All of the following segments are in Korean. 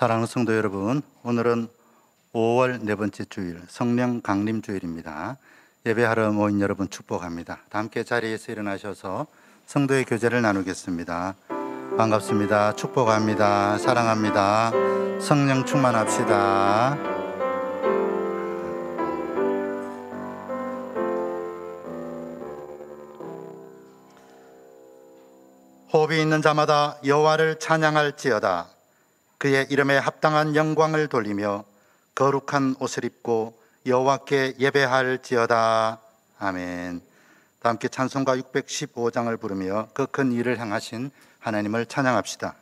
사랑하는 성도 여러분, 오늘은 5월 네 번째 주일 성령 강림 주일입니다. 예배하러 모인 여러분 축복합니다. 다 함께 자리에서 일어나셔서 성도의 교제를 나누겠습니다. 반갑습니다. 축복합니다. 사랑합니다. 성령 충만합시다. 호흡이 있는 자마다 여호와를 찬양할지어다. 그의 이름에 합당한 영광을 돌리며 거룩한 옷을 입고 여호와께 예배할지어다. 아멘. 다 함께 찬송가 615장을 부르며 그 큰 일을 행하신 하나님을 찬양합시다.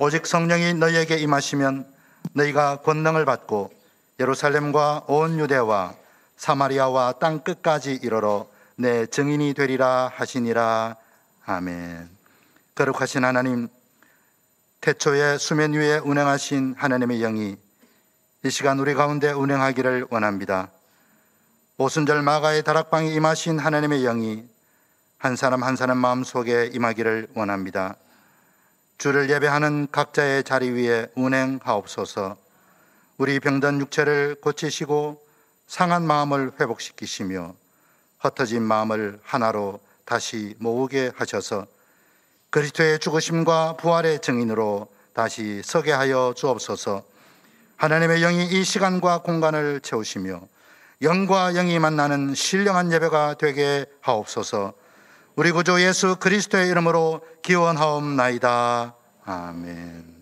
오직 성령이 너희에게 임하시면 너희가 권능을 받고 예루살렘과 온 유대와 사마리아와 땅 끝까지 이르러 내 증인이 되리라 하시니라. 아멘. 거룩하신 하나님, 태초에 수면 위에 운행하신 하나님의 영이 이 시간 우리 가운데 운행하기를 원합니다. 오순절 마가의 다락방에 임하신 하나님의 영이 한 사람 한 사람 마음속에 임하기를 원합니다. 주를 예배하는 각자의 자리 위에 운행하옵소서. 우리 병든 육체를 고치시고 상한 마음을 회복시키시며 흩어진 마음을 하나로 다시 모으게 하셔서 그리스도의 죽으심과 부활의 증인으로 다시 서게 하여 주옵소서. 하나님의 영이 이 시간과 공간을 채우시며 영과 영이 만나는 신령한 예배가 되게 하옵소서. 우리 구주 예수 그리스도의 이름으로 기원하옵나이다. 아멘.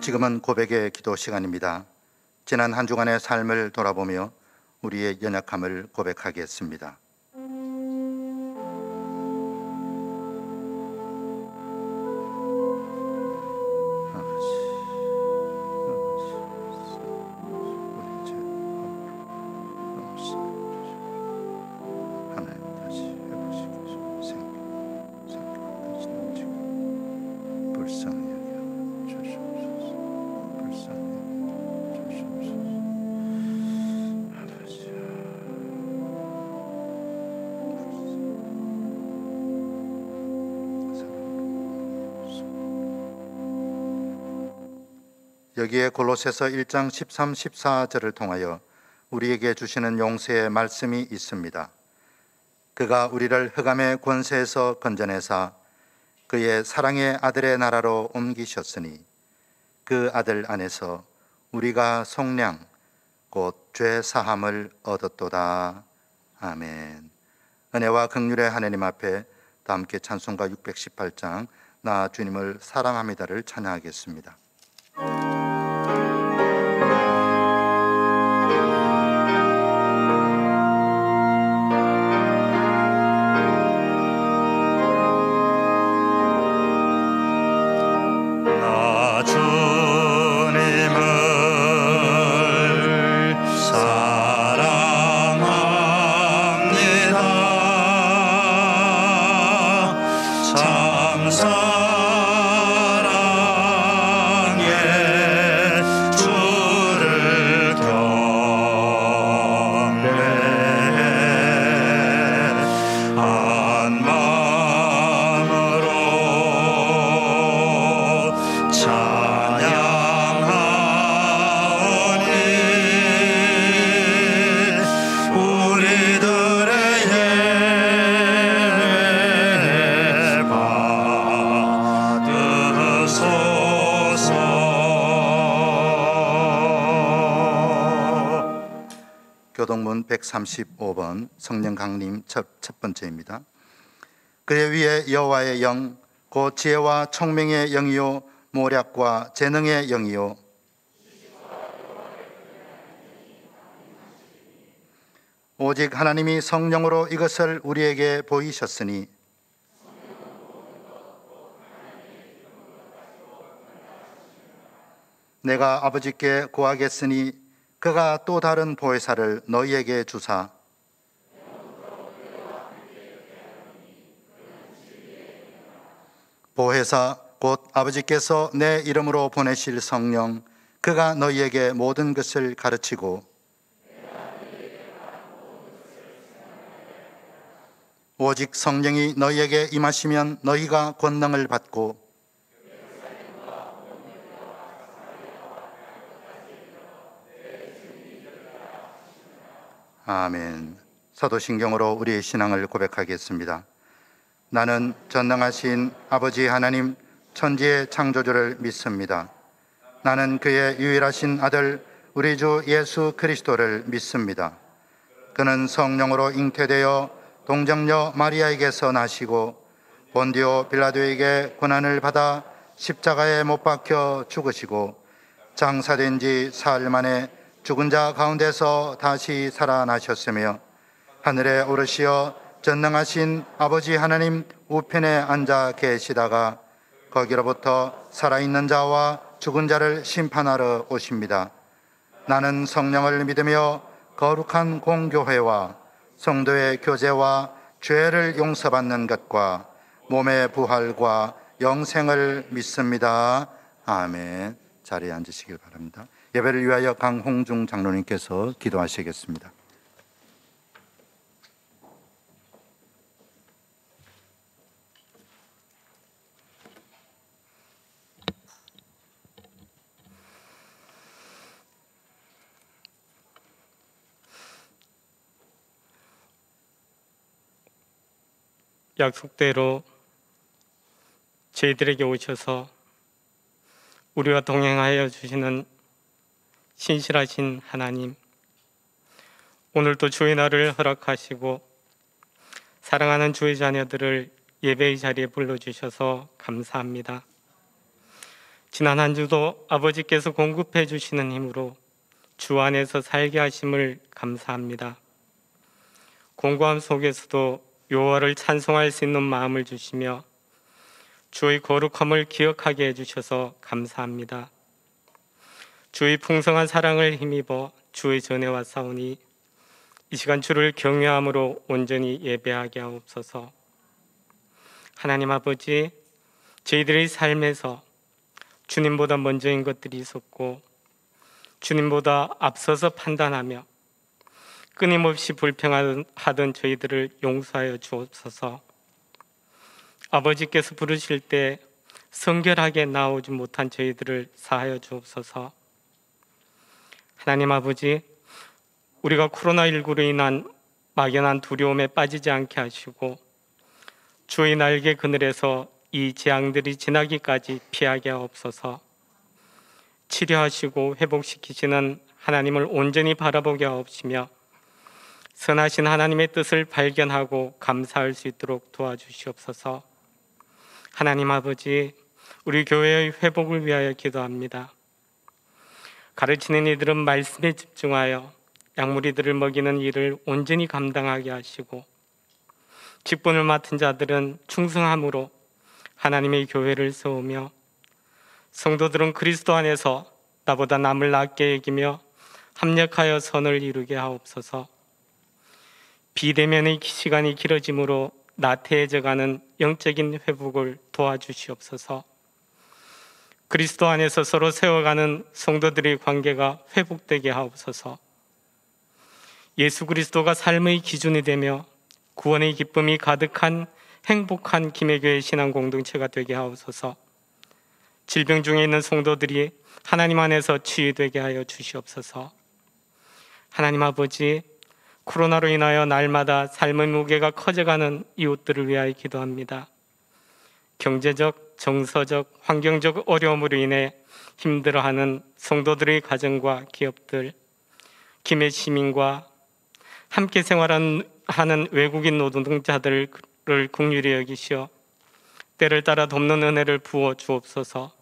지금은 고백의 기도 시간입니다. 지난 한 주간의 삶을 돌아보며 우리의 연약함을 고백하겠습니다. 여기에 골로새서 1장 13, 14절을 통하여 우리에게 주시는 용서의 말씀이 있습니다. 그가 우리를 흑암의 권세에서 건져내사 그의 사랑의 아들의 나라로 옮기셨으니 그 아들 안에서 우리가 속량 곧 죄 사함을 얻었도다. 아멘. 은혜와 긍휼의 하나님 앞에 다 함께 찬송가 618장 나 주님을 사랑합니다를 찬양하겠습니다. 사랑합니다. 교동문 135번 성령 강림 첫 번째입니다. 그의 위에 여호와의 영 곧 지혜와 총명의 영이요 모략과 재능의 영이요 오직 하나님이 성령으로 이것을 우리에게 보이셨으니 내가 아버지께 구하겠으니 그가 또 다른 보혜사를 너희에게 주사 보혜사 곧 아버지께서 내 이름으로 보내실 성령 그가 너희에게 모든 것을 가르치고 오직 성령이 너희에게 임하시면 너희가 권능을 받고 아멘. 사도신경으로 우리의 신앙을 고백하겠습니다. 나는 전능하신 아버지 하나님 천지의 창조주를 믿습니다. 나는 그의 유일하신 아들 우리 주 예수 그리스도를 믿습니다. 그는 성령으로 잉태되어 동정녀 마리아에게서 나시고 본디오 빌라도에게 고난을 받아 십자가에 못 박혀 죽으시고 장사된 지 사흘 만에 죽은 자 가운데서 다시 살아나셨으며 하늘에 오르시어 전능하신 아버지 하나님 우편에 앉아 계시다가 거기로부터 살아있는 자와 죽은 자를 심판하러 오십니다. 나는 성령을 믿으며 거룩한 공교회와 성도의 교제와 죄를 용서받는 것과 몸의 부활과 영생을 믿습니다. 아멘. 자리에 앉으시길 바랍니다. 예배를 위하여 강홍중 장로님께서 기도하시겠습니다. 약속대로 저희들에게 오셔서 우리와 동행하여 주시는 신실하신 하나님, 오늘도 주의 날을 허락하시고 사랑하는 주의 자녀들을 예배의 자리에 불러주셔서 감사합니다. 지난 한 주도 아버지께서 공급해 주시는 힘으로 주 안에서 살게 하심을 감사합니다. 공고함 속에서도 여호와를 찬송할 수 있는 마음을 주시며 주의 거룩함을 기억하게 해주셔서 감사합니다. 주의 풍성한 사랑을 힘입어 주의 전에 왔사오니 이 시간 주를 경외함으로 온전히 예배하게 하옵소서. 하나님 아버지, 저희들의 삶에서 주님보다 먼저인 것들이 있었고 주님보다 앞서서 판단하며 끊임없이 불평하던 저희들을 용서하여 주옵소서. 아버지께서 부르실 때 성결하게 나오지 못한 저희들을 사하여 주옵소서. 하나님 아버지, 우리가 코로나19로 인한 막연한 두려움에 빠지지 않게 하시고 주의 날개 그늘에서 이 재앙들이 지나기까지 피하게 하옵소서. 치료하시고 회복시키시는 하나님을 온전히 바라보게 하옵시며 선하신 하나님의 뜻을 발견하고 감사할 수 있도록 도와주시옵소서. 하나님 아버지, 우리 교회의 회복을 위하여 기도합니다. 가르치는 이들은 말씀에 집중하여 양무리들을 먹이는 일을 온전히 감당하게 하시고 직분을 맡은 자들은 충성함으로 하나님의 교회를 세우며 성도들은 그리스도 안에서 나보다 남을 낮게 여기며 합력하여 선을 이루게 하옵소서. 비대면의 시간이 길어짐으로 나태해져가는 영적인 회복을 도와주시옵소서. 그리스도 안에서 서로 세워가는 성도들의 관계가 회복되게 하옵소서. 예수 그리스도가 삶의 기준이 되며 구원의 기쁨이 가득한 행복한 김해교회 신앙 공동체가 되게 하옵소서. 질병 중에 있는 성도들이 하나님 안에서 치유되게 하여 주시옵소서. 하나님 아버지, 코로나로 인하여 날마다 삶의 무게가 커져가는 이웃들을 위하여 기도합니다. 경제적, 정서적, 환경적 어려움으로 인해 힘들어하는 성도들의 가정과 기업들, 김해 시민과 함께 생활하는 외국인 노동자들을 긍휼히 여기시어 때를 따라 돕는 은혜를 부어 주옵소서.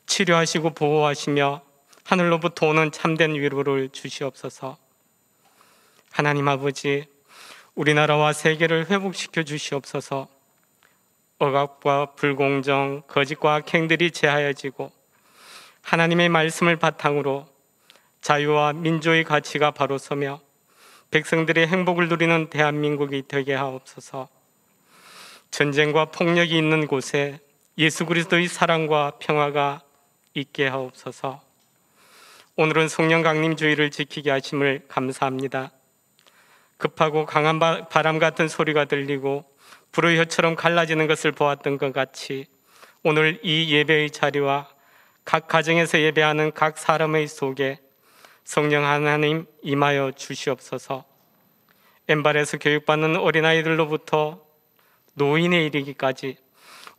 치료하시고 보호하시며 하늘로부터 오는 참된 위로를 주시옵소서. 하나님 아버지, 우리나라와 세계를 회복시켜 주시옵소서. 억압과 불공정, 거짓과 악행들이 제하여지고 하나님의 말씀을 바탕으로 자유와 민주의 가치가 바로 서며 백성들의 행복을 누리는 대한민국이 되게 하옵소서. 전쟁과 폭력이 있는 곳에 예수 그리스도의 사랑과 평화가 있게 하옵소서. 오늘은 성령 강림주의를 지키게 하심을 감사합니다. 급하고 강한 바람 같은 소리가 들리고 불의 혀처럼 갈라지는 것을 보았던 것 같이 오늘 이 예배의 자리와 각 가정에서 예배하는 각 사람의 속에 성령 하나님 임하여 주시옵소서. 엠발에서 교육받는 어린아이들로부터 노인에 이르기까지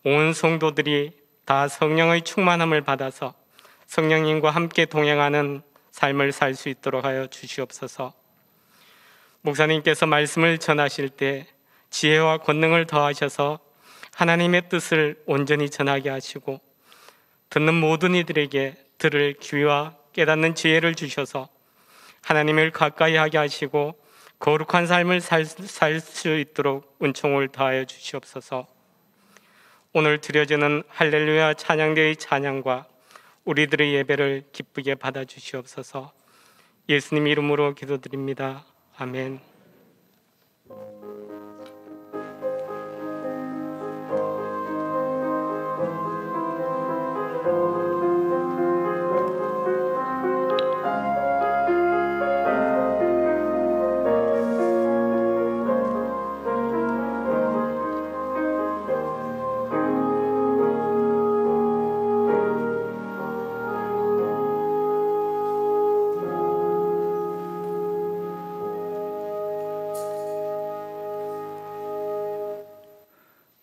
온 성도들이 다 성령의 충만함을 받아서 성령님과 함께 동행하는 삶을 살 수 있도록 하여 주시옵소서. 목사님께서 말씀을 전하실 때 지혜와 권능을 더하셔서 하나님의 뜻을 온전히 전하게 하시고 듣는 모든 이들에게 들을 귀와 깨닫는 지혜를 주셔서 하나님을 가까이 하게 하시고 거룩한 삶을 살 수 있도록 은총을 더하여 주시옵소서. 오늘 드려지는 할렐루야 찬양대의 찬양과 우리들의 예배를 기쁘게 받아 주시옵소서. 예수님 이름으로 기도드립니다. 아멘.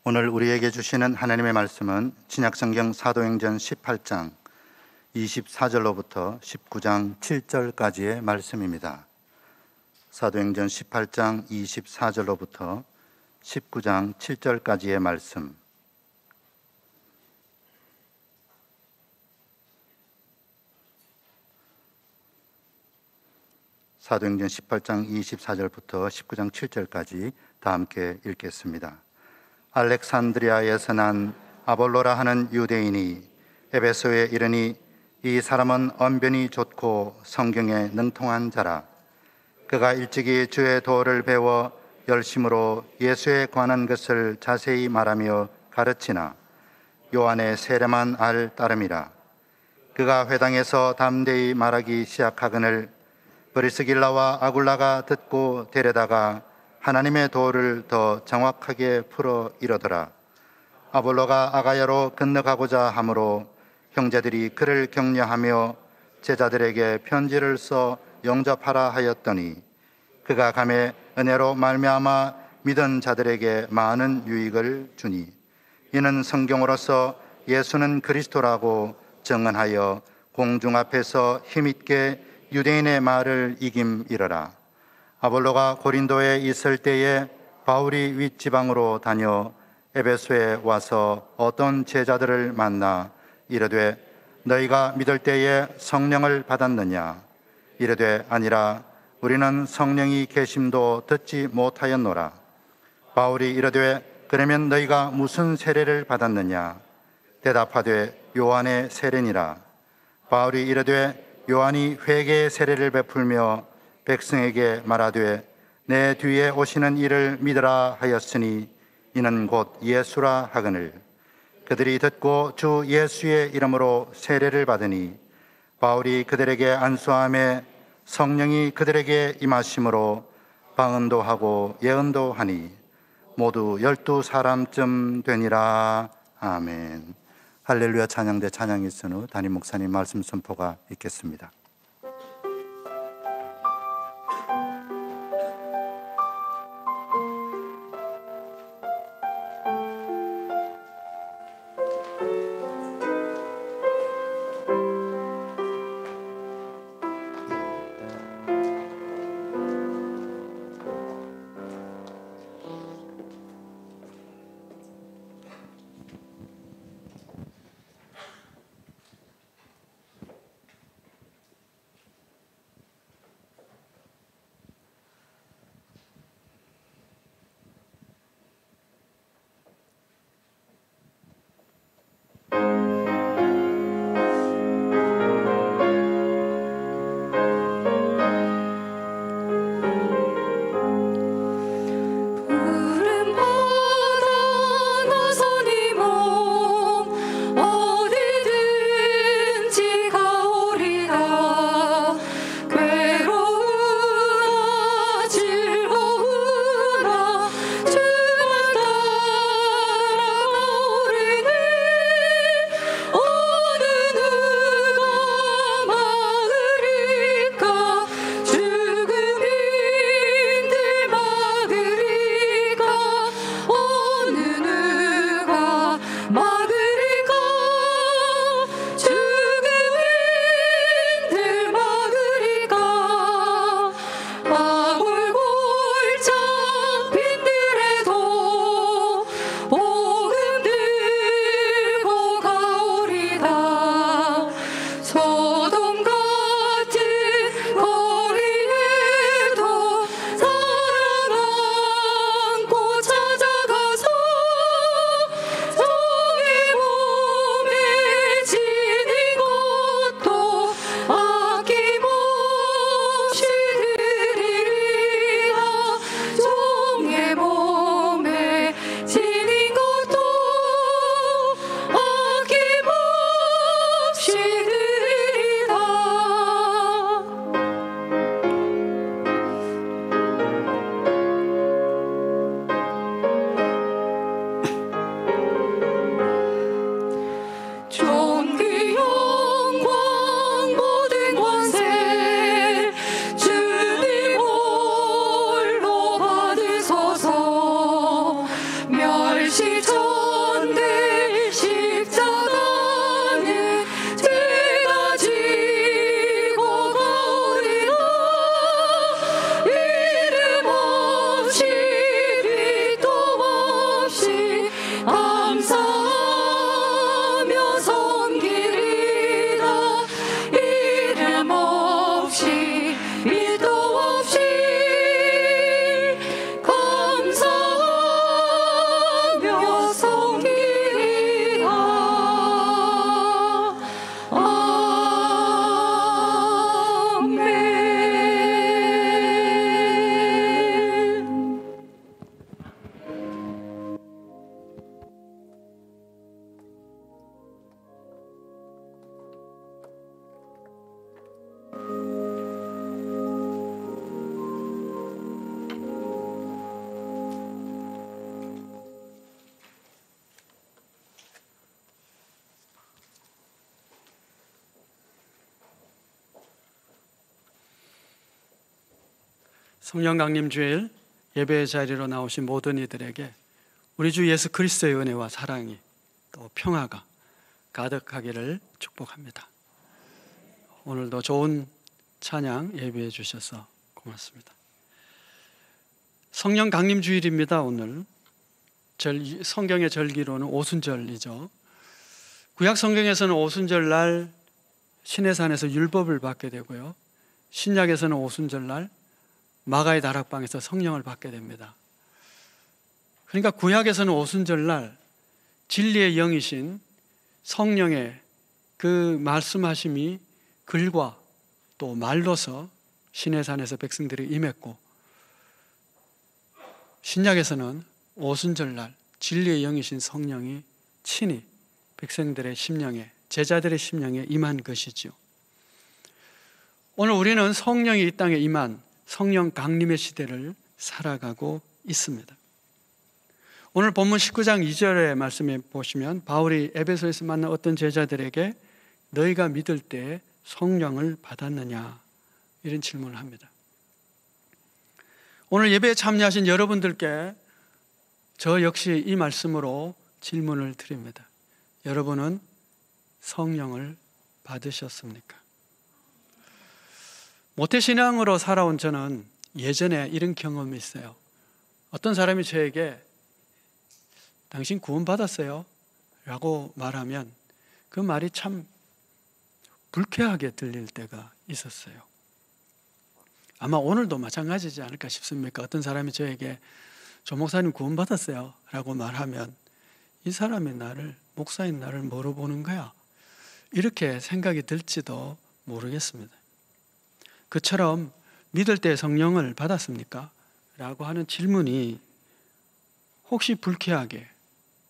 오늘 우리에게 주시는 하나님의 말씀은 신약성경 사도행전 18장 24절로부터 19장 7절까지의 말씀입니다. 사도행전 18장 24절로부터 19장 7절까지의 말씀. 사도행전 18장 24절부터 19장 7절까지 다 함께 읽겠습니다. 알렉산드리아에서 난 아볼로라 하는 유대인이 에베소에 이르니 이 사람은 언변이 좋고 성경에 능통한 자라. 그가 일찍이 주의 도를 배워 열심으로 예수에 관한 것을 자세히 말하며 가르치나 요한의 세례만 알 따름이라. 그가 회당에서 담대히 말하기 시작하거늘 브리스길라와 아굴라가 듣고 데려다가 하나님의 도를 더 정확하게 풀어 이르더라. 아볼로가 아가야로 건너가고자 하므로 형제들이 그를 격려하며 제자들에게 편지를 써 영접하라 하였더니 그가 감에 은혜로 말미암아 믿은 자들에게 많은 유익을 주니 이는 성경으로서 예수는 그리스도라고 증언하여 공중 앞에서 힘있게 유대인의 말을 이김이러라. 아볼로가 고린도에 있을 때에 바울이 윗지방으로 다녀 에베소에 와서 어떤 제자들을 만나 이르되 너희가 믿을 때에 성령을 받았느냐? 이르되 아니라 우리는 성령이 계심도 듣지 못하였노라. 바울이 이르되 그러면 너희가 무슨 세례를 받았느냐? 대답하되 요한의 세례니라. 바울이 이르되 요한이 회개의 세례를 베풀며 백성에게 말하되 내 뒤에 오시는 이를 믿으라 하였으니 이는 곧 예수라 하거늘 그들이 듣고 주 예수의 이름으로 세례를 받으니 바울이 그들에게 안수함에 성령이 그들에게 임하심으로 방언도 하고 예언도 하니 모두 12사람쯤 되니라. 아멘. 할렐루야 찬양대 찬양이 있은 후 담임 목사님 말씀 선포가 있겠습니다. 성령 강림 주일 예배의 자리로 나오신 모든 이들에게 우리 주 예수 그리스도의 은혜와 사랑이 또 평화가 가득하기를 축복합니다. 오늘도 좋은 찬양 예배해 주셔서 고맙습니다. 성령 강림 주일입니다. 오늘 성경의 절기로는 오순절이죠. 구약 성경에서는 오순절 날 시내산에서 율법을 받게 되고요, 신약에서는 오순절 날 마가의 다락방에서 성령을 받게 됩니다. 그러니까 구약에서는 오순절 날 진리의 영이신 성령의 그 말씀하심이 글과 또 말로서 시내산에서 백성들이 임했고, 신약에서는 오순절 날 진리의 영이신 성령이 친히 백성들의 심령에, 제자들의 심령에 임한 것이지요. 오늘 우리는 성령이 이 땅에 임한 성령 강림의 시대를 살아가고 있습니다. 오늘 본문 19장 2절의 말씀에 보시면 바울이 에베소에서 만난 어떤 제자들에게 너희가 믿을 때 성령을 받았느냐, 이런 질문을 합니다. 오늘 예배에 참여하신 여러분들께 저 역시 이 말씀으로 질문을 드립니다. 여러분은 성령을 받으셨습니까? 모태신앙으로 살아온 저는 예전에 이런 경험이 있어요. 어떤 사람이 저에게 당신 구원받았어요? 라고 말하면 그 말이 참 불쾌하게 들릴 때가 있었어요. 아마 오늘도 마찬가지지 않을까 싶습니까? 어떤 사람이 저에게 조 목사님 구원받았어요? 라고 말하면 이 사람이 나를, 목사인 나를 뭐로 보는 거야? 이렇게 생각이 들지도 모르겠습니다. 그처럼 믿을 때 성령을 받았습니까? 라고 하는 질문이 혹시 불쾌하게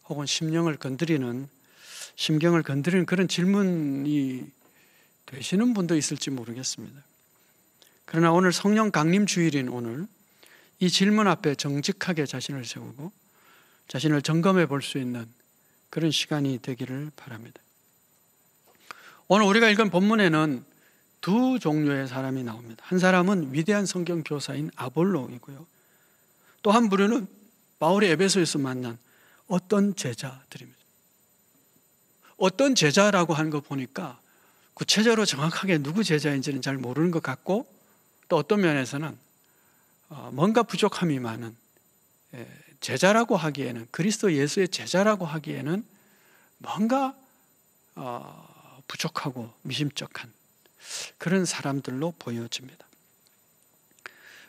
혹은 심경을 건드리는 그런 질문이 되시는 분도 있을지 모르겠습니다. 그러나 오늘 성령 강림 주일인 오늘 이 질문 앞에 정직하게 자신을 세우고 자신을 점검해 볼 수 있는 그런 시간이 되기를 바랍니다. 오늘 우리가 읽은 본문에는 두 종류의 사람이 나옵니다. 한 사람은 위대한 성경 교사인 아볼로이고요, 또 한 부류는 바울이 에베소에서 만난 어떤 제자들입니다. 어떤 제자라고 하는 거 보니까 구체적으로 정확하게 누구 제자인지는 잘 모르는 것 같고, 또 어떤 면에서는 뭔가 부족함이 많은 제자라고 하기에는, 그리스도 예수의 제자라고 하기에는 뭔가 부족하고 미심쩍한 그런 사람들로 보여집니다.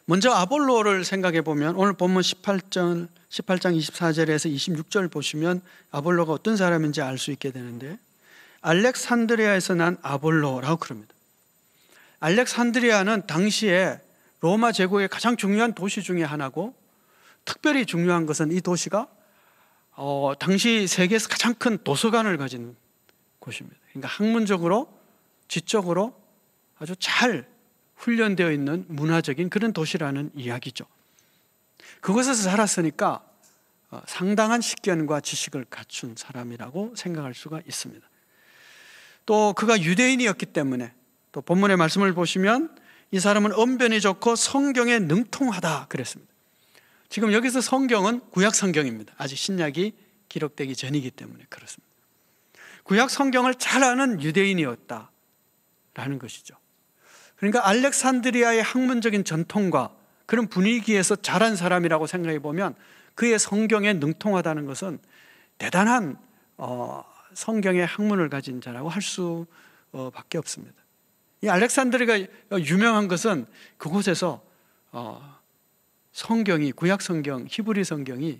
먼저 아볼로를 생각해 보면 오늘 본문 18장 24절에서 26절 보시면 아볼로가 어떤 사람인지 알 수 있게 되는데, 알렉산드리아에서 난 아볼로라고 그럽니다. 알렉산드리아는 당시에 로마 제국의 가장 중요한 도시 중에 하나고, 특별히 중요한 것은 이 도시가 당시 세계에서 가장 큰 도서관을 가진 곳입니다. 그러니까 학문적으로, 지적으로 아주 잘 훈련되어 있는 문화적인 그런 도시라는 이야기죠. 그곳에서 살았으니까 상당한 식견과 지식을 갖춘 사람이라고 생각할 수가 있습니다. 또 그가 유대인이었기 때문에, 또 본문의 말씀을 보시면 이 사람은 언변이 좋고 성경에 능통하다 그랬습니다. 지금 여기서 성경은 구약 성경입니다. 아직 신약이 기록되기 전이기 때문에 그렇습니다. 구약 성경을 잘 아는 유대인이었다라는 것이죠. 그러니까 알렉산드리아의 학문적인 전통과 그런 분위기에서 자란 사람이라고 생각해 보면 그의 성경에 능통하다는 것은 대단한 성경의 학문을 가진 자라고 할 수밖에 없습니다. 이 알렉산드리아가 유명한 것은 그곳에서 성경이, 구약 성경, 히브리 성경이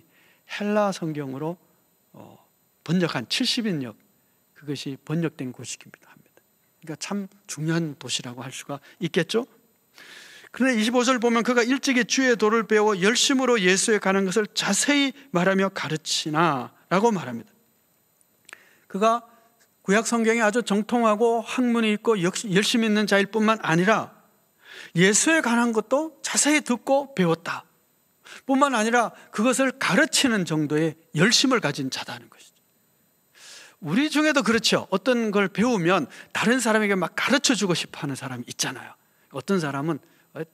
헬라 성경으로 번역한 70인역, 그것이 번역된 곳이기도 합니다. 그러니까 참 중요한 도시라고 할 수가 있겠죠. 그런데 25절 보면 그가 일찍이 주의 도를 배워 열심으로 예수에 가는 것을 자세히 말하며 가르치나 라고 말합니다. 그가 구약 성경에 아주 정통하고 학문이 있고 열심히 있는 자일 뿐만 아니라 예수에 관한 것도 자세히 듣고 배웠다 뿐만 아니라 그것을 가르치는 정도의 열심을 가진 자다는 것이죠. 우리 중에도 그렇죠. 어떤 걸 배우면 다른 사람에게 막 가르쳐주고 싶어하는 사람이 있잖아요. 어떤 사람은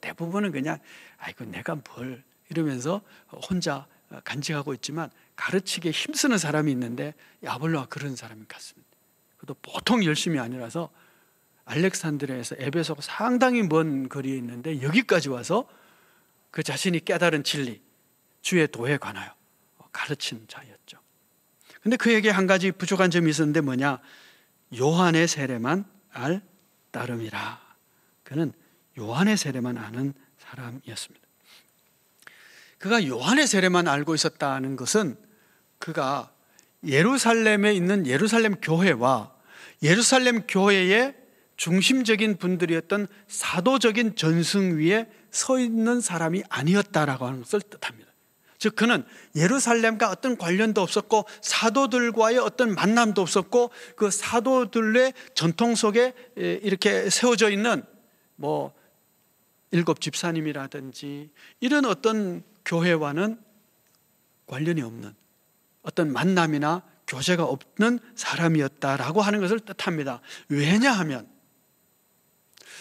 대부분은 그냥 아이고 내가 뭘 이러면서 혼자 간직하고 있지만 가르치기에 힘쓰는 사람이 있는데 아볼로가 그런 사람이 같습니다. 그것도 보통 열심이 아니라서 알렉산드리아에서 에베소가 상당히 먼 거리에 있는데 여기까지 와서 그 자신이 깨달은 진리, 주의 도에 관하여 가르친 자였죠. 근데 그에게 한 가지 부족한 점이 있었는데 뭐냐? 요한의 세례만 알 따름이라. 그는 요한의 세례만 아는 사람이었습니다. 그가 요한의 세례만 알고 있었다는 것은 그가 예루살렘에 있는 예루살렘 교회와 예루살렘 교회의 중심적인 분들이었던 사도적인 전승 위에 서 있는 사람이 아니었다라고 하는 것을 뜻합니다. 즉 그는 예루살렘과 어떤 관련도 없었고 사도들과의 어떤 만남도 없었고 그 사도들의 전통 속에 이렇게 세워져 있는 뭐 일곱 집사님이라든지 이런 어떤 교회와는 관련이 없는 어떤 만남이나 교제가 없는 사람이었다라고 하는 것을 뜻합니다. 왜냐하면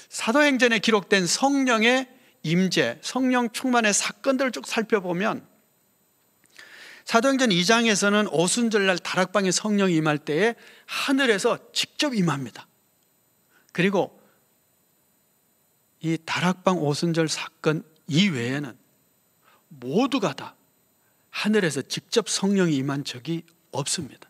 사도행전에 기록된 성령의 임재, 성령 충만의 사건들을 쭉 살펴보면 사도행전 2장에서는 오순절날 다락방에 성령이 임할 때에 하늘에서 직접 임합니다. 그리고 이 다락방 오순절 사건 이외에는 모두가 다 하늘에서 직접 성령이 임한 적이 없습니다.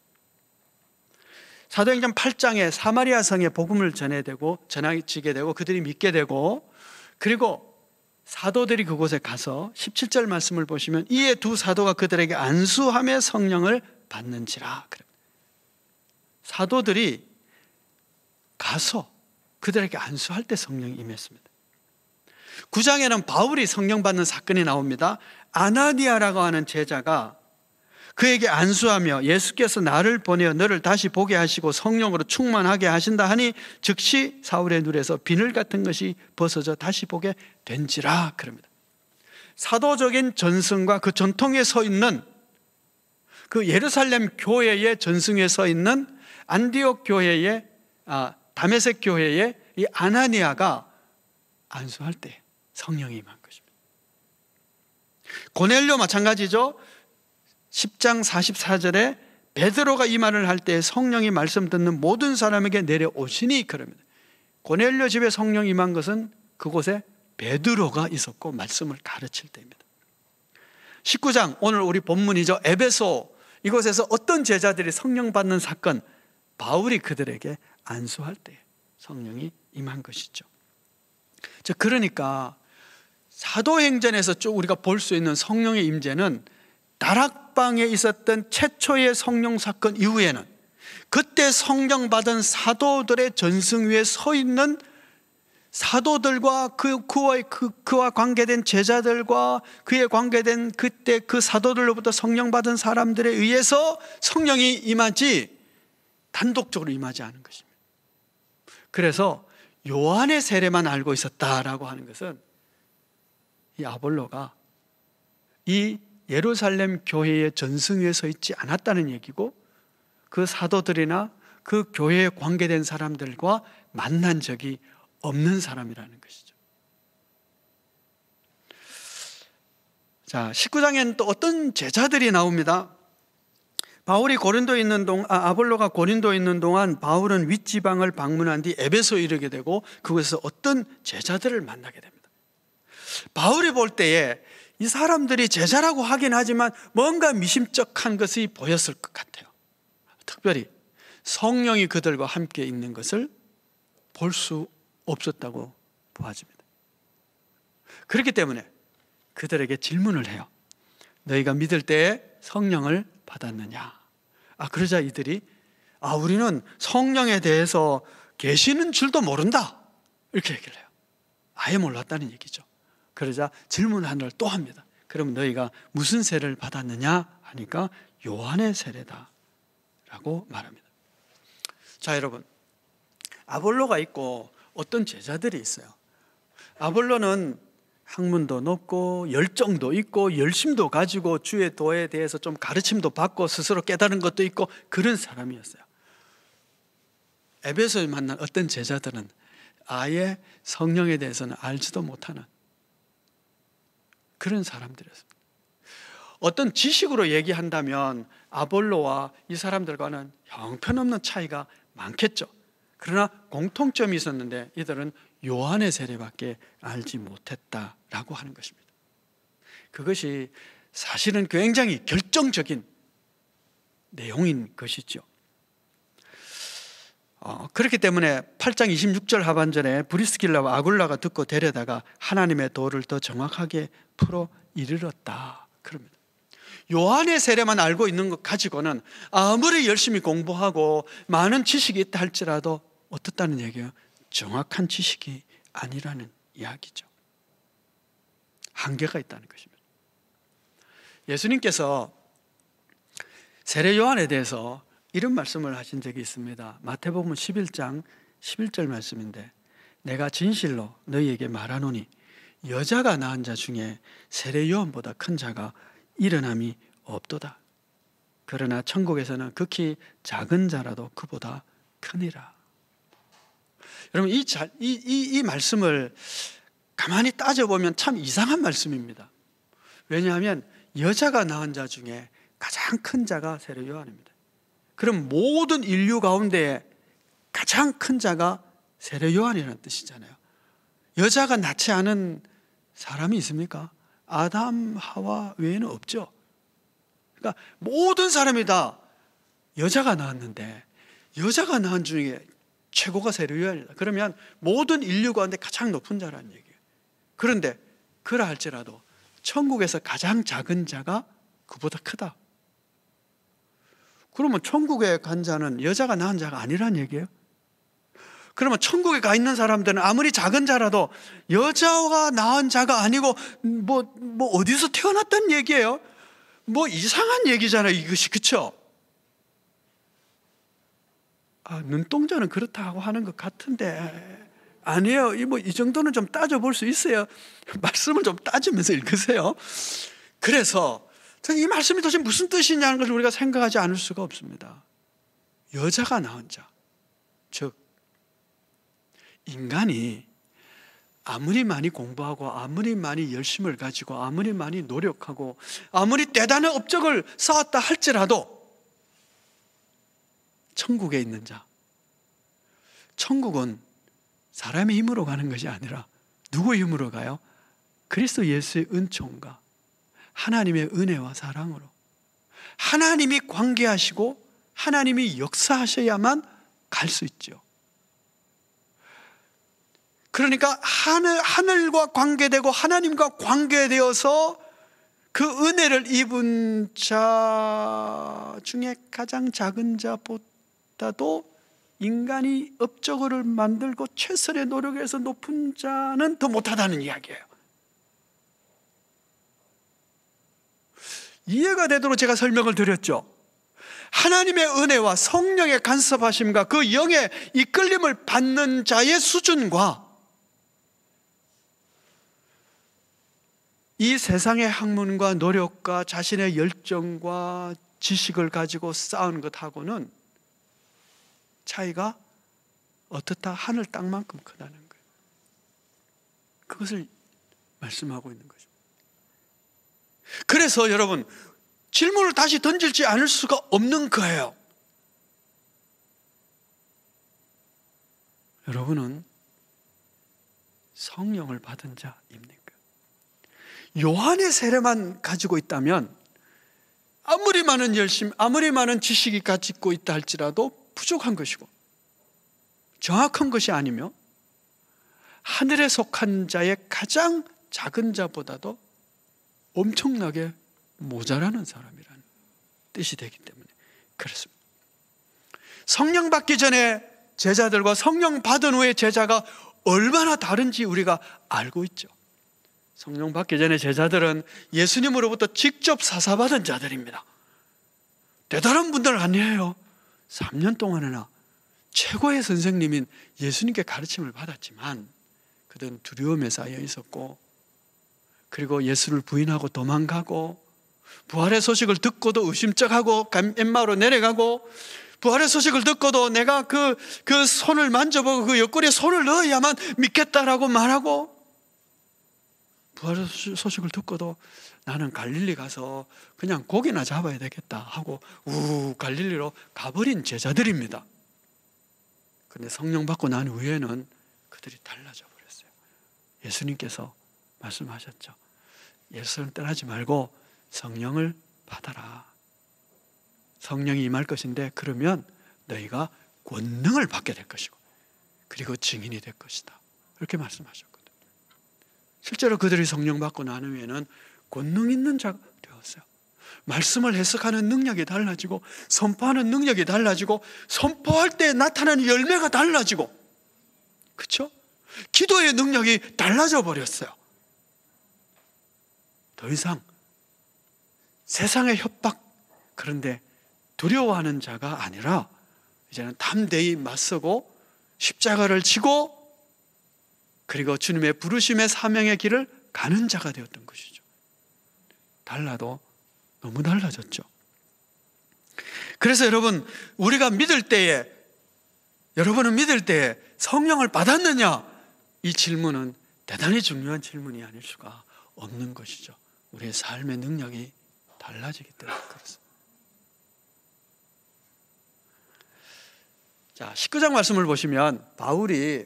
사도행전 8장에 사마리아 성에 복음을 전해지게 되고 그들이 믿게 되고 그리고 사도들이 그곳에 가서 17절 말씀을 보시면 이에 두 사도가 그들에게 안수하며 성령을 받는지라. 사도들이 가서 그들에게 안수할 때 성령이 임했습니다. 9장에는 바울이 성령 받는 사건이 나옵니다. 아나니아라고 하는 제자가 그에게 안수하며 예수께서 나를 보내어 너를 다시 보게 하시고 성령으로 충만하게 하신다 하니 즉시 사울의 눈에서 비늘 같은 것이 벗어져 다시 보게 된지라. 그럽니다. 사도적인 전승과 그 전통에 서 있는 그 예루살렘 교회의 전승에 서 있는 안디옥 교회의 다메섹 교회의 이 아나니아가 안수할 때 성령이 임한 것입니다. 고넬료 마찬가지죠. 10장 44절에 베드로가 이 말을 할 때 성령이 말씀 듣는 모든 사람에게 내려오시니 그럽니다. 고넬료 집에 성령이 임한 것은 그곳에 베드로가 있었고 말씀을 가르칠 때입니다. 19장 오늘 우리 본문이죠. 에베소 이곳에서 어떤 제자들이 성령 받는 사건, 바울이 그들에게 안수할 때 성령이 임한 것이죠. 그러니까 사도행전에서 쭉 우리가 볼 수 있는 성령의 임재는 다락방에 있었던 최초의 성령 사건 이후에는 그때 성령 받은 사도들의 전승 위에 서 있는 사도들과 그와 관계된 제자들과 그에 관계된 그때 그 사도들로부터 성령 받은 사람들에 의해서 성령이 임하지 단독적으로 임하지 않은 것입니다. 그래서 요한의 세례만 알고 있었다라고 하는 것은 이 아볼로가 이 예루살렘 교회의 전승위에 서 있지 않았다는 얘기고 그 사도들이나 그 교회에 관계된 사람들과 만난 적이 없는 사람이라는 것이죠. 자, 19장에는 또 어떤 제자들이 나옵니다. 아볼로가 고린도에 있는 동안 바울은 윗지방을 방문한 뒤 에베소에 이르게 되고 그곳에서 어떤 제자들을 만나게 됩니다. 바울이 볼 때에 이 사람들이 제자라고 하긴 하지만 뭔가 미심쩍한 것이 보였을 것 같아요. 특별히 성령이 그들과 함께 있는 것을 볼 수 없었다고 보아집니다. 그렇기 때문에 그들에게 질문을 해요. 너희가 믿을 때에 성령을 받았느냐? 그러자 이들이 우리는 성령에 대해서 계시는 줄도 모른다 이렇게 얘기를 해요. 아예 몰랐다는 얘기죠. 그러자 질문 하나를 또 합니다. 그럼 너희가 무슨 세례를 받았느냐 하니까 요한의 세례다 라고 말합니다. 자, 여러분, 아볼로가 있고 어떤 제자들이 있어요. 아볼로는 학문도 높고 열정도 있고 열심도 가지고 주의 도에 대해서 좀 가르침도 받고 스스로 깨달은 것도 있고 그런 사람이었어요. 에베소에 만난 어떤 제자들은 아예 성령에 대해서는 알지도 못하는 그런 사람들이었습니다. 어떤 지식으로 얘기한다면 아볼로와 이 사람들과는 형편없는 차이가 많겠죠. 그러나 공통점이 있었는데 이들은 요한의 세례밖에 알지 못했다라고 하는 것입니다. 그것이 사실은 굉장히 결정적인 내용인 것이죠. 그렇기 때문에 8장 26절 하반절에 브리스길라와 아굴라가 듣고 데려다가 하나님의 도를 더 정확하게 풀어 이르렀다 그럽니다. 요한의 세례만 알고 있는 것 가지고는 아무리 열심히 공부하고 많은 지식이 있다 할지라도 어떻다는 얘기예요? 정확한 지식이 아니라는 이야기죠. 한계가 있다는 것입니다. 예수님께서 세례 요한에 대해서 이런 말씀을 하신 적이 있습니다. 마태복음 11장 11절 말씀인데, 내가 진실로 너희에게 말하노니 여자가 낳은 자 중에 세례 요한보다 큰 자가 일어남이 없도다. 그러나 천국에서는 극히 작은 자라도 그보다 크니라. 여러분, 이 말씀을 가만히 따져보면 참 이상한 말씀입니다. 왜냐하면 여자가 낳은 자 중에 가장 큰 자가 세례 요한입니다. 그럼 모든 인류 가운데 가장 큰 자가 세례 요한이라는 뜻이잖아요. 여자가 낳지 않은 사람이 있습니까? 아담, 하와 외에는 없죠. 그러니까 모든 사람이 다 여자가 낳았는데 여자가 낳은 중에 최고가 세례 요한이다. 그러면 모든 인류 가운데 가장 높은 자라는 얘기예요. 그런데 그라 할지라도 천국에서 가장 작은 자가 그보다 크다. 그러면 천국에 간 자는 여자가 낳은 자가 아니란 얘기예요. 그러면 천국에 가 있는 사람들은 아무리 작은 자라도 여자가 낳은 자가 아니고 뭐 어디서 태어났다는 얘기예요. 뭐 이상한 얘기잖아요, 이것이. 그렇죠? 눈동자는 그렇다고 하는 것 같은데 아니에요. 이 정도는 좀 따져볼 수 있어요. 말씀을 좀 따지면서 읽으세요. 그래서 이 말씀이 도대체 무슨 뜻이냐는 것을 우리가 생각하지 않을 수가 없습니다. 여자가 낳은 자, 즉 인간이 아무리 많이 공부하고 아무리 많이 열심을 가지고 아무리 많이 노력하고 아무리 대단한 업적을 쌓았다 할지라도 천국에 있는 자, 천국은 사람의 힘으로 가는 것이 아니라 누구의 힘으로 가요? 그리스도 예수의 은총과 하나님의 은혜와 사랑으로 하나님이 관계하시고 하나님이 역사하셔야만 갈 수 있죠. 그러니까 하늘과 관계되고 하나님과 관계되어서 그 은혜를 입은 자 중에 가장 작은 자보다도 인간이 업적을 만들고 최선의 노력에서 높은 자는 더 못하다는 이야기예요. 이해가 되도록 제가 설명을 드렸죠. 하나님의 은혜와 성령의 간섭하심과 그 영의 이끌림을 받는 자의 수준과 이 세상의 학문과 노력과 자신의 열정과 지식을 가지고 쌓은 것하고는 차이가 어떻다? 하늘 땅만큼 크다는 거예요. 그것을 말씀하고 있는 거죠. 그래서 여러분, 질문을 다시 던질지 않을 수가 없는 거예요. 여러분은 성령을 받은 자입니까? 요한의 세례만 가지고 있다면 아무리 많은 열심, 아무리 많은 지식이 가지고 있다 할지라도 부족한 것이고 정확한 것이 아니며 하늘에 속한 자의 가장 작은 자보다도 엄청나게 모자라는 사람이라는 뜻이 되기 때문에 그렇습니다. 성령 받기 전에 제자들과 성령 받은 후에 제자가 얼마나 다른지 우리가 알고 있죠. 성령 받기 전에 제자들은 예수님으로부터 직접 사사받은 자들입니다. 대단한 분들 아니에요. 3년 동안이나 최고의 선생님인 예수님께 가르침을 받았지만 그들은 두려움에 쌓여 있었고, 그리고 예수를 부인하고 도망가고, 부활의 소식을 듣고도 의심쩍하고 엠마오로 내려가고, 부활의 소식을 듣고도 내가 그 손을 만져보고 그 옆구리에 손을 넣어야만 믿겠다라고 말하고, 부활 소식을 듣고도 나는 갈릴리 가서 그냥 고기나 잡아야 되겠다 하고 갈릴리로 가버린 제자들입니다. 그런데 성령 받고 난 후에는 그들이 달라져 버렸어요. 예수님께서 말씀하셨죠. 예수님 떠나지 말고 성령을 받아라. 성령이 임할 것인데 그러면 너희가 권능을 받게 될 것이고 그리고 증인이 될 것이다. 이렇게 말씀하셨거든요. 실제로 그들이 성령 받고 난 후에는 권능 있는 자가 되었어요. 말씀을 해석하는 능력이 달라지고 선포하는 능력이 달라지고 선포할 때 나타나는 열매가 달라지고 그렇죠? 기도의 능력이 달라져 버렸어요. 더 이상 세상의 협박 그런데 두려워하는 자가 아니라 이제는 담대히 맞서고 십자가를 지고 그리고 주님의 부르심의 사명의 길을 가는 자가 되었던 것이죠. 달라도 너무 달라졌죠. 그래서 여러분, 우리가 믿을 때에, 여러분은 믿을 때에 성령을 받았느냐? 이 질문은 대단히 중요한 질문이 아닐 수가 없는 것이죠. 우리의 삶의 능력이 달라지기 때문에 그렇습니다. 자, 19장 말씀을 보시면 바울이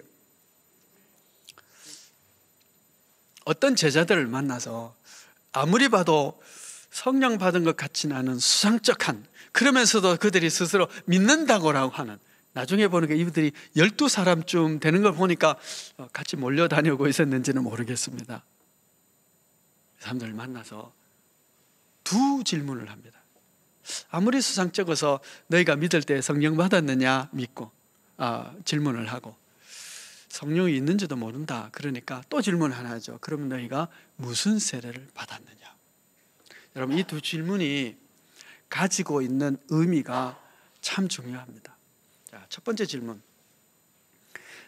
어떤 제자들을 만나서 아무리 봐도 성령 받은 것 같지는 않은 수상쩍한, 그러면서도 그들이 스스로 믿는다고 하는, 나중에 보니까 이분들이 12사람쯤 되는 걸 보니까 같이 몰려다니고 있었는지는 모르겠습니다. 사람들을 만나서 두 질문을 합니다. 아무리 수상쩍어서 너희가 믿을 때 성령 받았느냐 믿고 질문을 하고, 성령이 있는지도 모른다 그러니까 또 질문 하나 하죠. 그러면 너희가 무슨 세례를 받았느냐? 여러분, 이 두 질문이 가지고 있는 의미가 참 중요합니다. 자, 첫 번째 질문,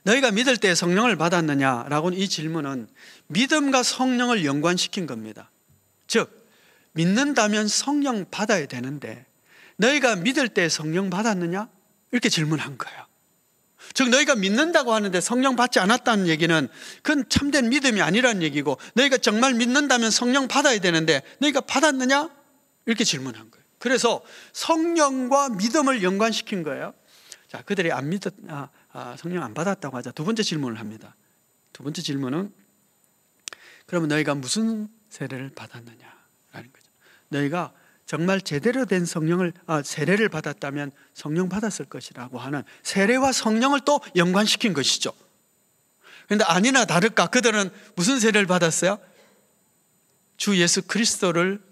너희가 믿을 때 성령을 받았느냐라고는, 이 질문은 믿음과 성령을 연관시킨 겁니다. 즉 믿는다면 성령 받아야 되는데 너희가 믿을 때 성령 받았느냐? 이렇게 질문한 거예요. 즉 너희가 믿는다고 하는데 성령 받지 않았다는 얘기는 그건 참된 믿음이 아니라는 얘기고, 너희가 정말 믿는다면 성령 받아야 되는데 너희가 받았느냐? 이렇게 질문한 거예요. 그래서 성령과 믿음을 연관시킨 거예요. 자, 그들이 성령 안 받았다고 하자. 두 번째 질문을 합니다. 두 번째 질문은 그러면 너희가 무슨 세례를 받았느냐라는 거죠. 너희가 정말 제대로 된 세례를 받았다면 성령 받았을 것이라고 하는 세례와 성령을 또 연관시킨 것이죠. 그런데 아니나 다를까 그들은 무슨 세례를 받았어요? 주 예수 그리스도를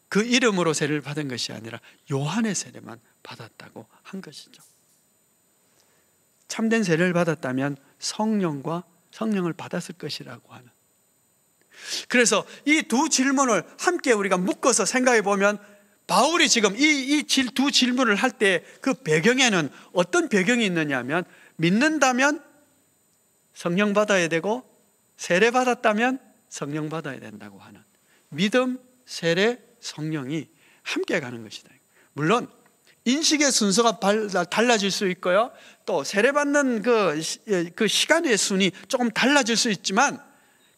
그 이름으로 세례를 받은 것이 아니라 요한의 세례만 받았다고 한 것이죠. 참된 세례를 받았다면 성령을 받았을 것이라고 하는. 그래서 이 두 질문을 함께 우리가 묶어서 생각해 보면, 바울이 지금 이 두 질문을 할 때 그 배경에는 어떤 배경이 있느냐 하면, 믿는다면 성령 받아야 되고 세례 받았다면 성령 받아야 된다고 하는 믿음, 세례, 성령이 함께 가는 것이다. 물론 인식의 순서가 달라질 수 있고요, 또 세례받는 그 시간의 순위 조금 달라질 수 있지만,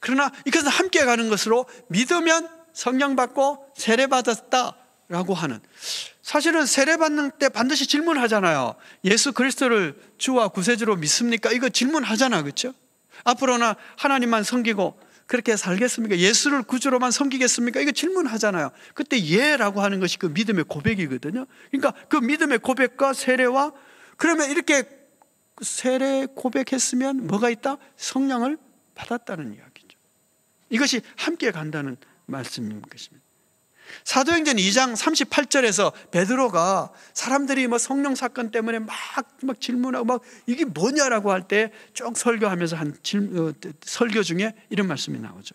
그러나 이것은 함께 가는 것으로 믿으면 성령 받고 세례 받았다라고 하는. 사실은 세례 받는 때 반드시 질문하잖아요. 예수 그리스도를 주와 구세주로 믿습니까? 이거 질문하잖아, 그렇죠? 앞으로는 하나님만 섬기고 그렇게 살겠습니까? 예수를 구주로만 섬기겠습니까? 이거 질문하잖아요. 그때 예라고 하는 것이 그 믿음의 고백이거든요. 그러니까 그 믿음의 고백과 세례와, 그러면 이렇게 세례 고백했으면 뭐가 있다? 성령을 받았다는 이야기죠. 이것이 함께 간다는 말씀인 것입니다. 사도행전 2장 38절에서 베드로가 사람들이 성령 사건 때문에 막 질문하고 이게 뭐냐라고 할 때 쭉 설교하면서 한 설교 중에 이런 말씀이 나오죠.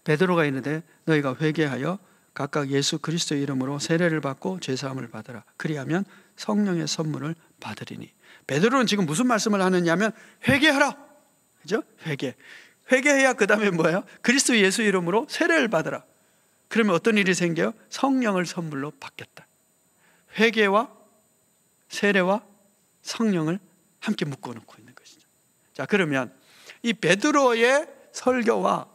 베드로가 이르되 너희가 회개하여 각각 예수 그리스도의 이름으로 세례를 받고 죄사함을 받으라. 그리하면 성령의 선물을 받으리니. 베드로는 지금 무슨 말씀을 하느냐면 회개하라. 그죠? 회개해야 그 다음에 뭐예요? 그리스도 예수 이름으로 세례를 받으라. 그러면 어떤 일이 생겨요? 성령을 선물로 받겠다. 회개와 세례와 성령을 함께 묶어놓고 있는 것이죠. 자, 그러면 이 베드로의 설교와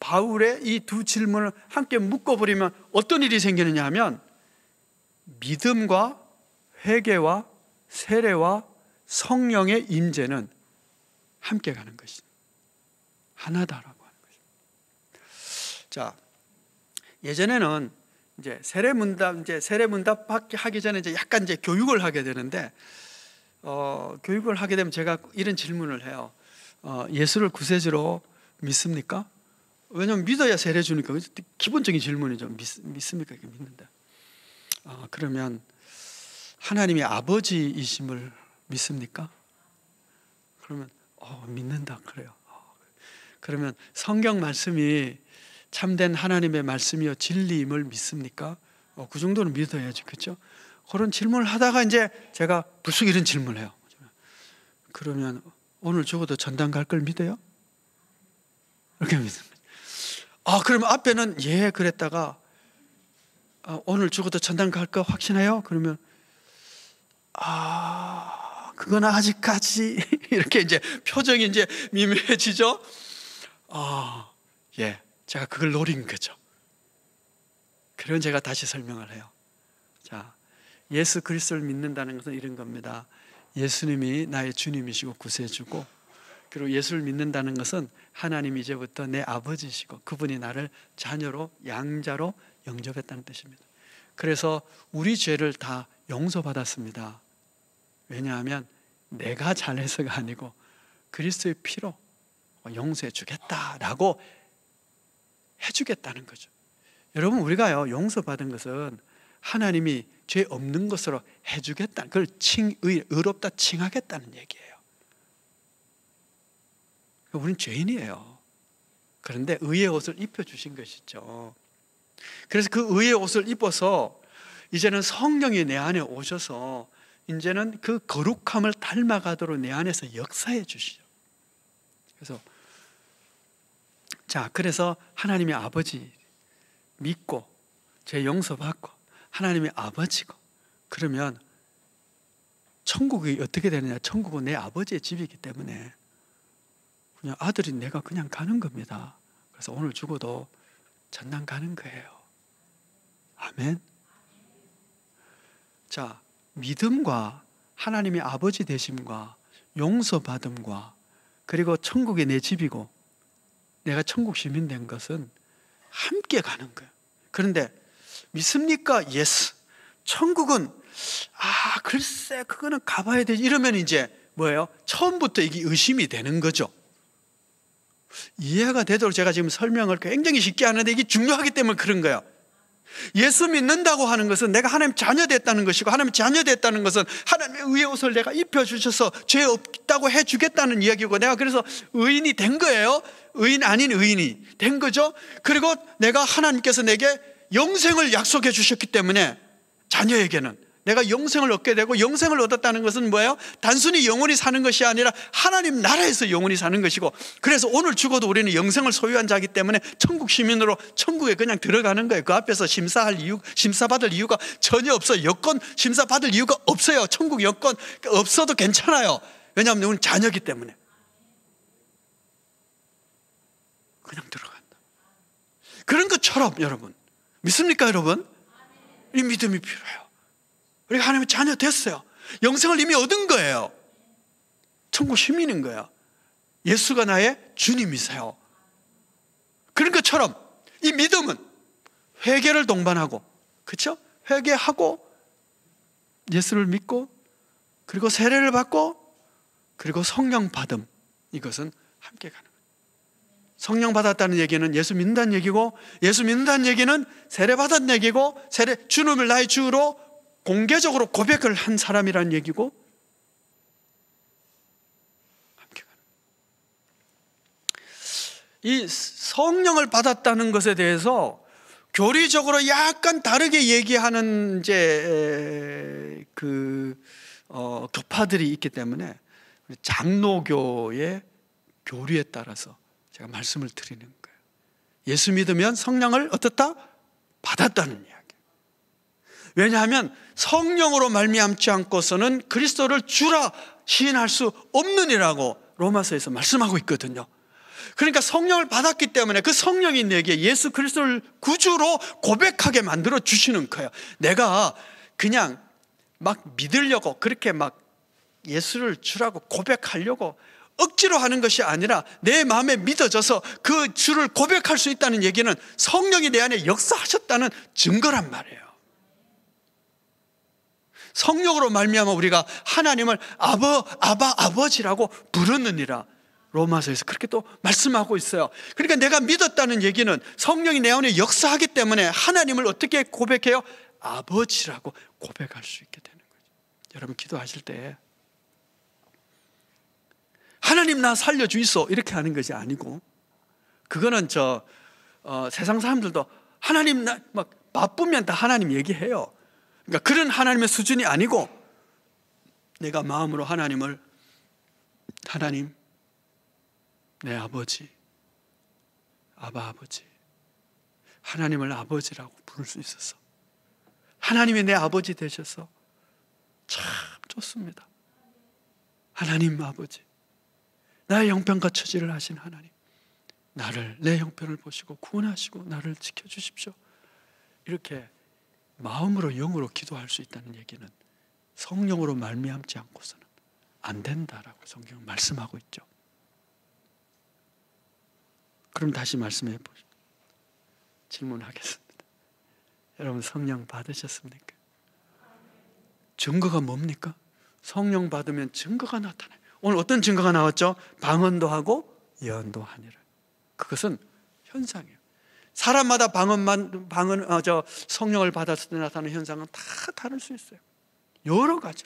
바울의 이 두 질문을 함께 묶어버리면 어떤 일이 생기느냐 하면 믿음과 회개와 세례와 성령의 임재는 함께 가는 것입니다. 하나다라고 하는 것입니다. 자, 예전에는 이제 세례 문답 하기 전에 이제 약간 이제 교육을 하게 되는데, 교육을 하게 되면 제가 이런 질문을 해요. 예수를 구세주로 믿습니까? 왜냐하면 믿어야 세례 주니까. 기본적인 질문이죠. 믿습니까? 믿는다. 그러면 하나님이 아버지이심을 믿습니까? 그러면 믿는다 그래요. 그러면 성경 말씀이 참된 하나님의 말씀이요 진리임을 믿습니까? 그 정도는 믿어야죠, 그렇죠? 그런 질문을 하다가 이제 제가 불쑥 이런 질문을 해요. 그러면 오늘 죽어도 전당 갈 걸 믿어요? 이렇게 믿습니다. 그러면 앞에는 예 그랬다가 오늘 죽어도 전당 갈 거 확신해요? 그러면 그건 아직까지 이렇게 이제 표정이 이제 미묘해지죠. 예, 제가 그걸 노린 거죠. 그런 제가 다시 설명을 해요. 자, 예수 그리스도를 믿는다는 것은 이런 겁니다. 예수님이 나의 주님이시고 구세주고, 그리고 예수를 믿는다는 것은 하나님이 이제부터 내 아버지시고 그분이 나를 자녀로 양자로 영접했다는 뜻입니다. 그래서 우리 죄를 다 용서받았습니다. 왜냐하면 내가 잘해서가 아니고 그리스도의 피로 용서해 주겠다라고 해주겠다는 거죠. 여러분, 우리가요 용서받은 것은 하나님이 죄 없는 것으로 해주겠다, 그걸 의롭다 칭하겠다는 얘기예요. 우리는 죄인이에요. 그런데 의의 옷을 입혀주신 것이죠. 그래서 그 의의 옷을 입어서 이제는 성령이 내 안에 오셔서 이제는 그 거룩함을 닮아가도록 내 안에서 역사해 주시죠. 그래서 하나님의 아버지 믿고 죄 용서받고 하나님의 아버지고, 그러면 천국이 어떻게 되느냐? 천국은 내 아버지의 집이기 때문에 그냥 아들인 내가 그냥 가는 겁니다. 그래서 오늘 죽어도 전당 가는 거예요. 아멘. 자, 믿음과 하나님의 아버지 되심과 용서받음과 그리고 천국이 내 집이고 내가 천국 시민 된 것은 함께 가는 거예요. 그런데 믿습니까? 예스. 천국은 글쎄 그거는 가봐야 되지 이러면 이제 뭐예요? 처음부터 이게 의심이 되는 거죠. 이해가 되도록 제가 지금 설명을 굉장히 쉽게 하는데 이게 중요하기 때문에 그런 거예요. 예수 믿는다고 하는 것은 내가 하나님 자녀 됐다는 것이고, 하나님 자녀 됐다는 것은 하나님의 의의 옷을 내가 입혀주셔서 죄 없다고 해주겠다는 이야기고, 내가 그래서 의인이 된 거예요. 의인 아닌 의인이 된 거죠. 그리고 내가 하나님께서 내게 영생을 약속해 주셨기 때문에 자녀에게는 내가 영생을 얻게 되고, 영생을 얻었다는 것은 뭐예요? 단순히 영원히 사는 것이 아니라 하나님 나라에서 영원히 사는 것이고, 그래서 오늘 죽어도 우리는 영생을 소유한 자이기 때문에 천국 시민으로 천국에 그냥 들어가는 거예요. 그 앞에서 심사받을 이유가 전혀 없어요. 여건 심사받을 이유가 없어요. 천국 여건 없어도 괜찮아요. 왜냐하면 우리는 자녀이기 때문에 그냥 들어간다. 그런 것처럼 여러분, 믿습니까 여러분? 이 믿음이 필요해요. 우리가 하나님의 자녀 됐어요. 영생을 이미 얻은 거예요. 천국 시민인 거예요. 예수가 나의 주님이세요. 그런 것처럼 이 믿음은 회개를 동반하고, 그렇죠? 회개하고 예수를 믿고 그리고 세례를 받고 그리고 성령 받음, 이것은 함께 가는 거예요. 성령 받았다는 얘기는 예수 믿는다는 얘기고, 예수 믿는다는 얘기는 세례 받았다는 얘기고, 주님을 나의 주로 공개적으로 고백을 한 사람이라는 얘기고, 함께 가는. 이 성령을 받았다는 것에 대해서 교리적으로 약간 다르게 얘기하는 이제 교파들이 있기 때문에 장로교의 교리에 따라서 제가 말씀을 드리는 거예요. 예수 믿으면 성령을 어떻다? 받았다는 이야기. 왜냐하면 성령으로 말미암지 않고서는 그리스도를 주라 시인할 수 없느니라고 로마서에서 말씀하고 있거든요. 그러니까 성령을 받았기 때문에 그 성령이 내게 예수 그리스도를 구주로 고백하게 만들어 주시는 거예요. 내가 그냥 막 믿으려고 그렇게 막 예수를 주라고 고백하려고 억지로 하는 것이 아니라 내 마음에 믿어져서 그 주를 고백할 수 있다는 얘기는 성령이 내 안에 역사하셨다는 증거란 말이에요. 성령으로 말미암아 우리가 하나님을 아버지라고 부르느니라. 로마서에서 그렇게 또 말씀하고 있어요. 그러니까 내가 믿었다는 얘기는 성령이 내 안에 역사하기 때문에 하나님을 어떻게 고백해요? 아버지라고 고백할 수 있게 되는 거죠. 여러분 기도하실 때 하나님 나 살려주이소 이렇게 하는 것이 아니고, 그거는 세상 사람들도 하나님 나 막 바쁘면 다 하나님 얘기해요. 그러니까 그런 하나님의 수준이 아니고, 내가 마음으로 하나님 내 아버지, 아버지, 하나님을 아버지라고 부를 수 있어서 하나님이 내 아버지 되셔서 참 좋습니다. 하나님 아버지, 나의 형편과 처지를 아신 하나님, 내 형편을 보시고 구원하시고 나를 지켜주십시오. 이렇게 마음으로 영으로 기도할 수 있다는 얘기는 성령으로 말미암지 않고서는 안 된다라고 성경은 말씀하고 있죠. 그럼 다시 말씀해 보시죠. 질문하겠습니다. 여러분 성령 받으셨습니까? 증거가 뭡니까? 성령 받으면 증거가 나타나요. 오늘 어떤 증거가 나왔죠? 방언도 하고 예언도 하니라. 그것은 현상이에요. 사람마다 성령을 받았을 때 나타나는 현상은 다 다를 수 있어요. 여러 가지,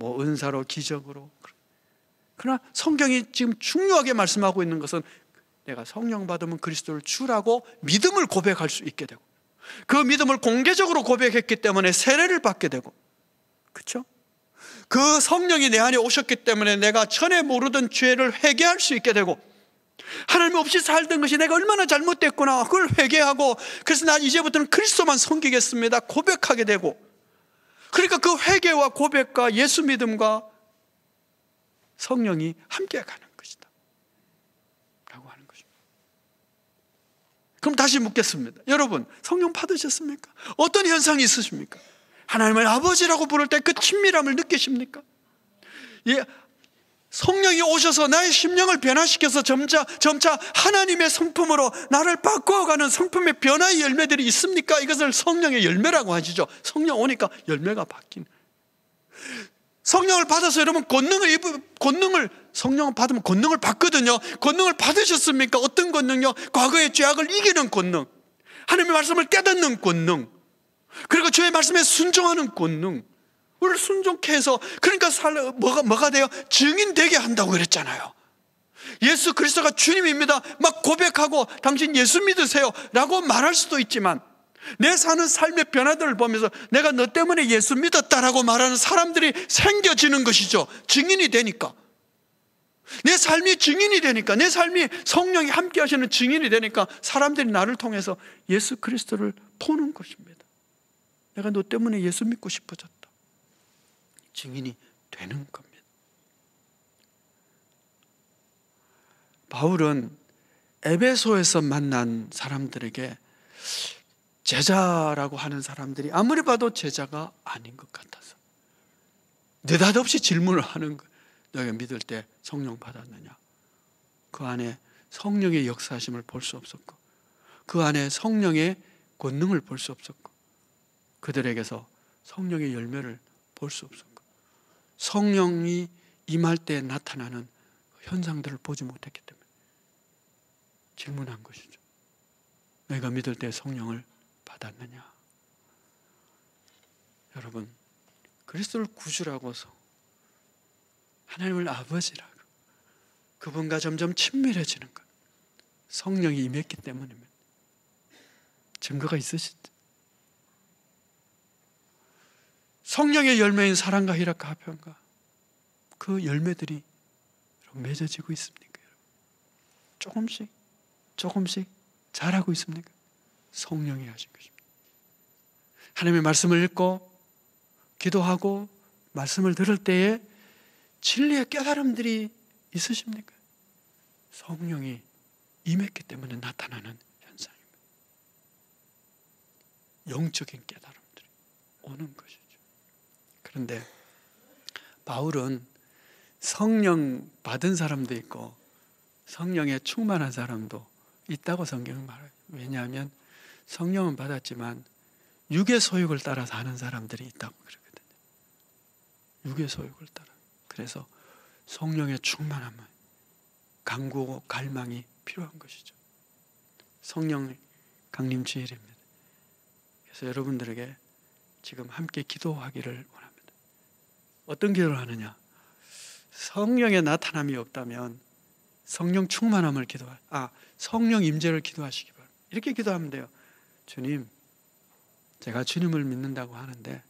은사로, 기적으로. 그러나 성경이 지금 중요하게 말씀하고 있는 것은 내가 성령 받으면 그리스도를 주라고 믿음을 고백할 수 있게 되고, 그 믿음을 공개적으로 고백했기 때문에 세례를 받게 되고, 그렇죠? 그 성령이 내 안에 오셨기 때문에 내가 전에 모르던 죄를 회개할 수 있게 되고, 하나님 없이 살던 것이 내가 얼마나 잘못됐구나 그걸 회개하고, 그래서 난 이제부터는 그리스도만 섬기겠습니다 고백하게 되고, 그러니까 그 회개와 고백과 예수 믿음과 성령이 함께 가는 것이다 라고 하는 것입니다. 그럼 다시 묻겠습니다. 여러분 성령 받으셨습니까? 어떤 현상이 있으십니까? 하나님을 아버지라고 부를 때 그 친밀함을 느끼십니까? 성령이 오셔서 나의 심령을 변화시켜서 점차 하나님의 성품으로 나를 바꿔가는 성품의 변화의 열매들이 있습니까? 이것을 성령의 열매라고 하시죠. 성령 오니까 열매가 바뀌는. 성령을 받아서 여러분 성령을 받으면 권능을 받거든요. 권능을 받으셨습니까? 어떤 권능요? 과거의 죄악을 이기는 권능, 하나님의 말씀을 깨닫는 권능, 그리고 주의 말씀에 순종하는 권능, 우리를 순종케 해서, 그러니까 뭐가 돼요? 증인 되게 한다고 그랬잖아요. 예수 그리스도가 주님입니다 막 고백하고 당신 예수 믿으세요 라고 말할 수도 있지만, 내 사는 삶의 변화들을 보면서 내가 너 때문에 예수 믿었다라고 말하는 사람들이 생겨지는 것이죠. 증인이 되니까, 내 삶이 증인이 되니까, 내 삶이 성령이 함께 하시는 증인이 되니까 사람들이 나를 통해서 예수 그리스도를 보는 것입니다. 내가 너 때문에 예수 믿고 싶어졌다, 증인이 되는 겁니다. 바울은 에베소에서 만난 사람들에게 제자라고 하는 사람들이 아무리 봐도 제자가 아닌 것 같아서 느닷없이 질문을 하는 거예요. 너희가 믿을 때 성령 받았느냐? 그 안에 성령의 역사하심을 볼 수 없었고, 그 안에 성령의 권능을 볼 수 없었고, 그들에게서 성령의 열매를 볼 수 없었고, 성령이 임할 때 나타나는 현상들을 보지 못했기 때문에 질문한 것이죠. 너희가 믿을 때 성령을 받았느냐? 여러분, 그리스도를 구주라고서 하나님을 아버지라고 그분과 점점 친밀해지는 것, 성령이 임했기 때문입니다. 증거가 있으시죠? 성령의 열매인 사랑과 희락과 화평과 그 열매들이 맺어지고 있습니까? 조금씩 잘하고 있습니까? 성령이 하신 것입니다. 하나님의 말씀을 읽고 기도하고 말씀을 들을 때에 진리의 깨달음들이 있으십니까? 성령이 임했기 때문에 나타나는 현상입니다. 영적인 깨달음들이 오는 것이죠. 그런데 바울은 성령 받은 사람도 있고 성령에 충만한 사람도 있다고 성경은 말해요. 왜냐하면 성령은 받았지만 육의 소욕을 따라 사는 사람들이 있다고 그러거든요. 육의 소욕을 따라. 그래서 성령의 충만함은 간구고 갈망이 필요한 것이죠. 성령 강림 주일입니다. 그래서 여러분들에게 지금 함께 기도하기를 원합니다. 어떤 기도를 하느냐? 성령의 나타남이 없다면 성령 충만함을 성령 임재를 기도하시기 바랍니다. 이렇게 기도하면 돼요. 주님, 제가 주님을 믿는다고 하는데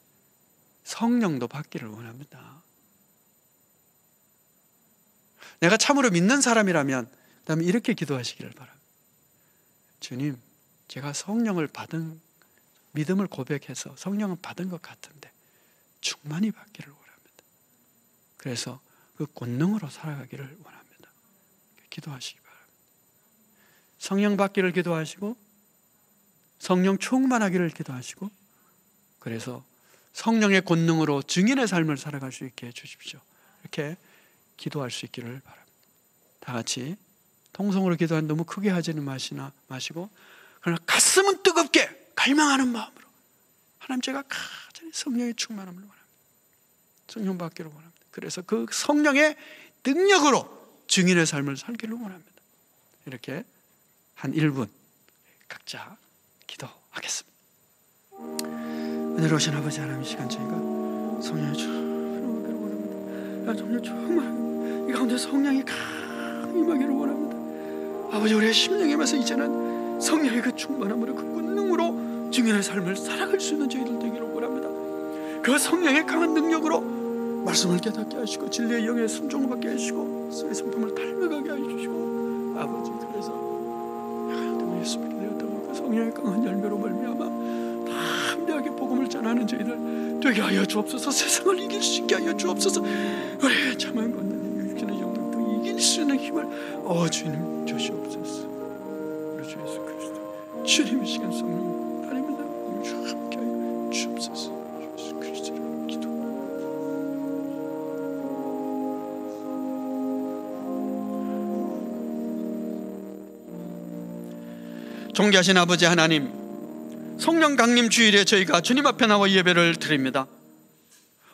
성령도 받기를 원합니다. 내가 참으로 믿는 사람이라면 그다음에 이렇게 기도하시기를 바랍니다. 주님, 제가 성령을 받은 믿음을 고백해서 성령을 받은 것 같은데 충만히 받기를 원합니다. 그래서 그 권능으로 살아가기를 원합니다. 기도하시기 바랍니다. 성령 받기를 기도하시고 성령 충만하기를 기도하시고 그래서 성령의 권능으로 증인의 삶을 살아갈 수 있게 해주십시오. 이렇게 기도할 수 있기를 바랍니다. 다 같이 통성으로 기도하는 너무 크게 하지는 마시고 그러나 가슴은 뜨겁게 갈망하는 마음으로 하나님, 제가 가장 성령의 충만함을 원합니다. 성령 받기를 원합니다. 그래서 그 성령의 능력으로 증인의 삶을 살기를 원합니다. 이렇게 한 1분 각자 기도하겠습니다. 은혜로우신 아버지 하나님, 시간 저희가 성령의 충만하기를 원합니다. 성령 충만하기를, 이 가운데 성령이 강하게 임하기를 원합니다. 아버지, 우리의 심령에서 이제는 성령의 그 충만함으로 그 권능으로 증인의 삶을 살아갈 수 있는 저희들 되기를 원합니다. 그 성령의 강한 능력으로 말씀을 깨닫게 하시고 진리의 영에 순종을 받게 하시고 주의 성품을 닮아가게 해주시고 아버지, 그래서 예수님께 되었다고 그 성령의 강한 열매로 말미암아 담대하게 복음을 전하는 저희들 되게 하여 주옵소서. 세상을 이길 수 있게 하여 주옵소서. 우리의 참한 권능이 육신의 영광도 이길 수 있는 힘을 주님 주시옵소서. 우리 주 예수 그리스도 주님의 시간 성령 하나님과 함께 하여 주옵소서. 예수 그리스도로 기도. 존귀하신 아버지 하나님, 성령 강림 주일에 저희가 주님 앞에 나와 예배를 드립니다.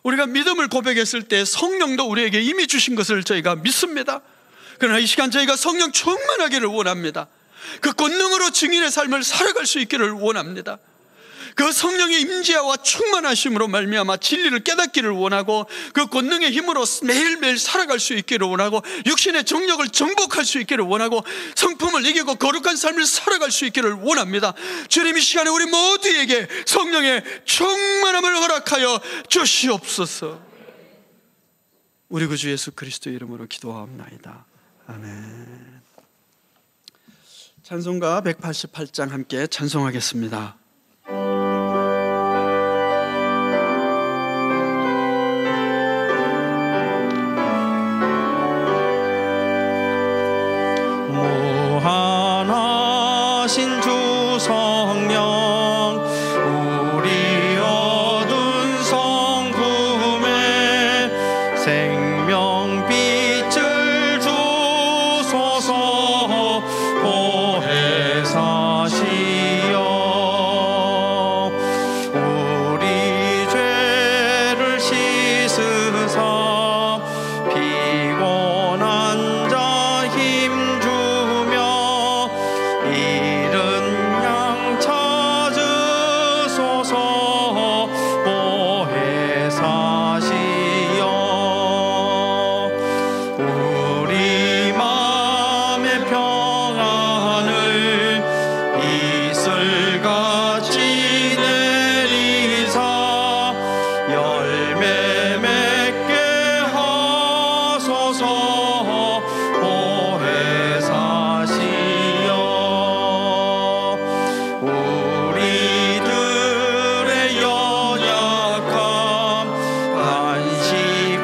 우리가 믿음을 고백했을 때 성령도 우리에게 이미 주신 것을 저희가 믿습니다. 그러나 이 시간 저희가 성령 충만하기를 원합니다. 그 권능으로 증인의 삶을 살아갈 수 있기를 원합니다. 그 성령의 임재와 충만하심으로 말미암아 진리를 깨닫기를 원하고 그 권능의 힘으로 매일매일 살아갈 수 있기를 원하고 육신의 정력을 정복할 수 있기를 원하고 성품을 이기고 거룩한 삶을 살아갈 수 있기를 원합니다. 주님, 이 시간에 우리 모두에게 성령의 충만함을 허락하여 주시옵소서. 우리 구주 예수 그리스도의 이름으로 기도하옵나이다. 아멘. 찬송가 188장 함께 찬송하겠습니다. 무한하신 주 성령, 우리 어두운 성품에 생명빛을 주소서. 보혜 사시어 우리 죄를 씻으사 피곤한 자 힘주며 잃은 양 찾으소서. 보혜 사시어 우리 마음의 평안을 이슬같이 내리사 열매 맺게 하소서. 보혜 사시어 우리들의 연약함 안식하며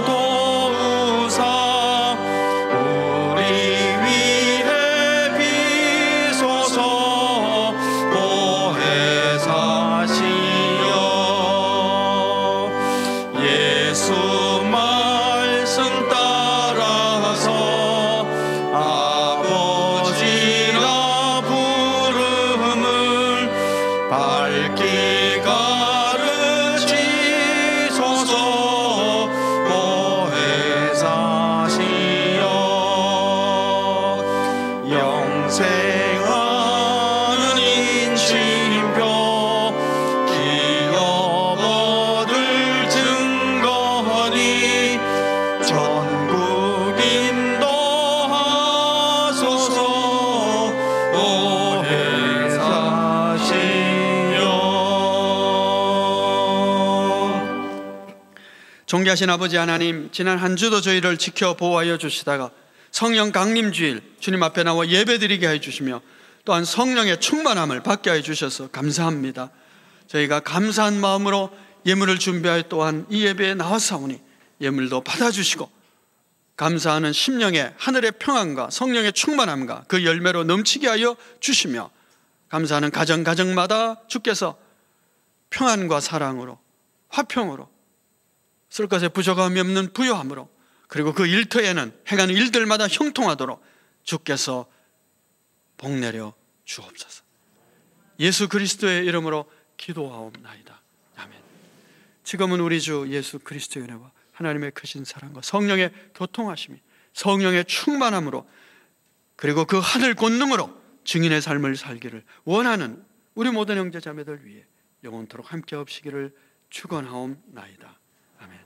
도우사 우리 위에 존귀하신 아버지 하나님, 지난 한 주도 저희를 지켜 보호하여 주시다가 성령 강림주일 주님 앞에 나와 예배드리게 해주시며 또한 성령의 충만함을 받게 해주셔서 감사합니다. 저희가 감사한 마음으로 예물을 준비하여 또한 이 예배에 나왔사오니 예물도 받아주시고 감사하는 심령의 하늘의 평안과 성령의 충만함과 그 열매로 넘치게 하여 주시며 감사하는 가정마다 주께서 평안과 사랑으로 화평으로 쓸 것에 부족함이 없는 부요함으로 그리고 그 일터에는 행하는 일들마다 형통하도록 주께서 복내려 주옵소서. 예수 그리스도의 이름으로 기도하옵나이다. 아멘. 지금은 우리 주 예수 그리스도의 은혜와 하나님의 크신 사랑과 성령의 교통하심이 성령의 충만함으로 그리고 그 하늘 권능으로 증인의 삶을 살기를 원하는 우리 모든 형제 자매들 위해 영원토록 함께 없시기를 축원하옵나이다. 아멘.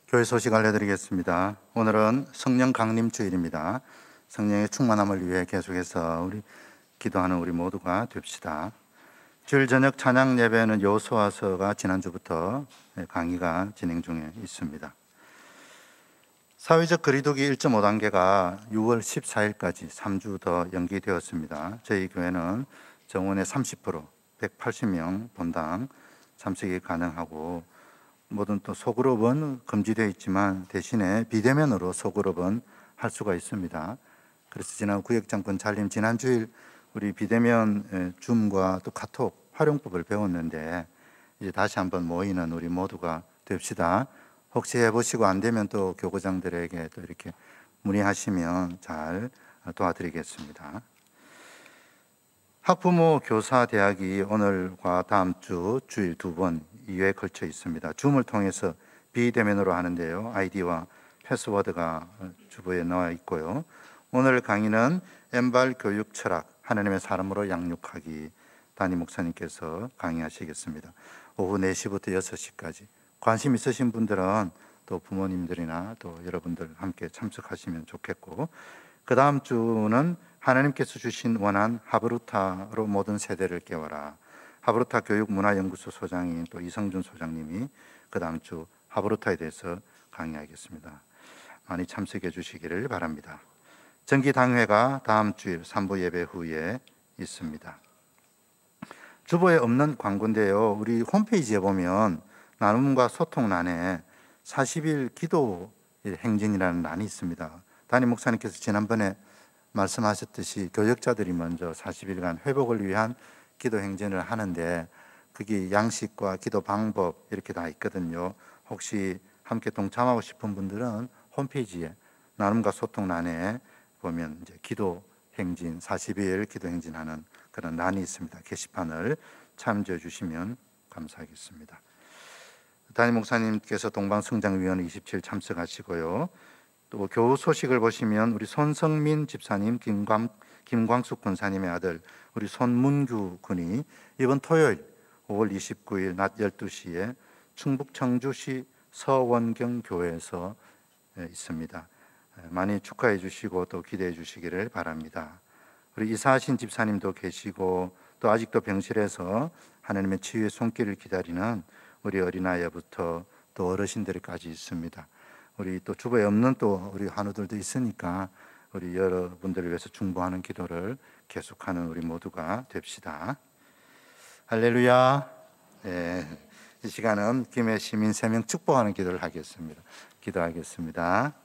교회 소식 알려드리겠습니다. 오늘은 성령 강림 주일입니다. 성령의 충만함을 위해 계속해서 우리 기도하는 우리 모두가 됩시다. 주일 저녁 찬양 예배는 여호수아서가 지난주부터 강의가 진행 중에 있습니다. 사회적 거리두기 1.5단계가 6월 14일까지 3주 더 연기되었습니다. 저희 교회는 정원의 30%, 180명 본당 참석이 가능하고 모든 또 소그룹은 금지되어 있지만 대신에 비대면으로 소그룹은 할 수가 있습니다. 그래서 지난 구역장권 잔림 지난주일 우리 비대면 줌과 또 카톡 활용법을 배웠는데 이제 다시 한번 모이는 우리 모두가 됩시다. 혹시 해보시고 안 되면 또 교구장들에게 또 이렇게 문의하시면 잘 도와드리겠습니다. 학부모 교사 대학이 오늘과 다음 주 주일 2번 2회에 걸쳐 있습니다. 줌을 통해서 비대면으로 하는데요. 아이디와 패스워드가 주보에 나와 있고요. 오늘 강의는 엠발 교육 철학, 하나님의 사람으로 양육하기 담임 목사님께서 강의하시겠습니다. 오후 4시부터 6시까지 관심 있으신 분들은 또 부모님들이나 또 여러분들 함께 참석하시면 좋겠고, 그 다음 주는 하나님께서 주신 원한 하브루타로 모든 세대를 깨워라. 하브루타 교육문화연구소 소장인 또 이성준 소장님이 그 다음 주 하브루타에 대해서 강의하겠습니다. 많이 참석해 주시기를 바랍니다. 정기당회가 다음 주일 3부 예배 후에 있습니다. 주보에 없는 광고인데요. 우리 홈페이지에 보면 나눔과 소통란에 40일 기도 행진이라는 란이 있습니다. 담임 목사님께서 지난번에 말씀하셨듯이 교역자들이 먼저 40일간 회복을 위한 기도 행진을 하는데 그게 양식과 기도 방법 이렇게 다 있거든요. 혹시 함께 동참하고 싶은 분들은 홈페이지에 나눔과 소통란에 보면 이제 기도 행진 40일 기도 행진하는 그런 란이 있습니다. 게시판을 참조해 주시면 감사하겠습니다. 담임 목사님께서 동방성장위원회 27 참석하시고요. 또 교우 소식을 보시면 우리 손성민 집사님, 김광숙 군사님의 아들 우리 손문규 군이 이번 토요일 5월 29일 낮 12시에 충북 청주시 서원경 교회에서 있습니다. 많이 축하해 주시고 또 기대해 주시기를 바랍니다. 우리 이사하신 집사님도 계시고 또 아직도 병실에서 하나님의 치유의 손길을 기다리는 우리 어린아이부터 또 어르신들까지 있습니다. 우리 또 주보에 없는 또 우리 한우들도 있으니까 우리 여러분들을 위해서 중보하는 기도를 계속하는 우리 모두가 됩시다. 할렐루야. 네, 이 시간은 김해 시민 3명 축복하는 기도를 하겠습니다. 기도하겠습니다.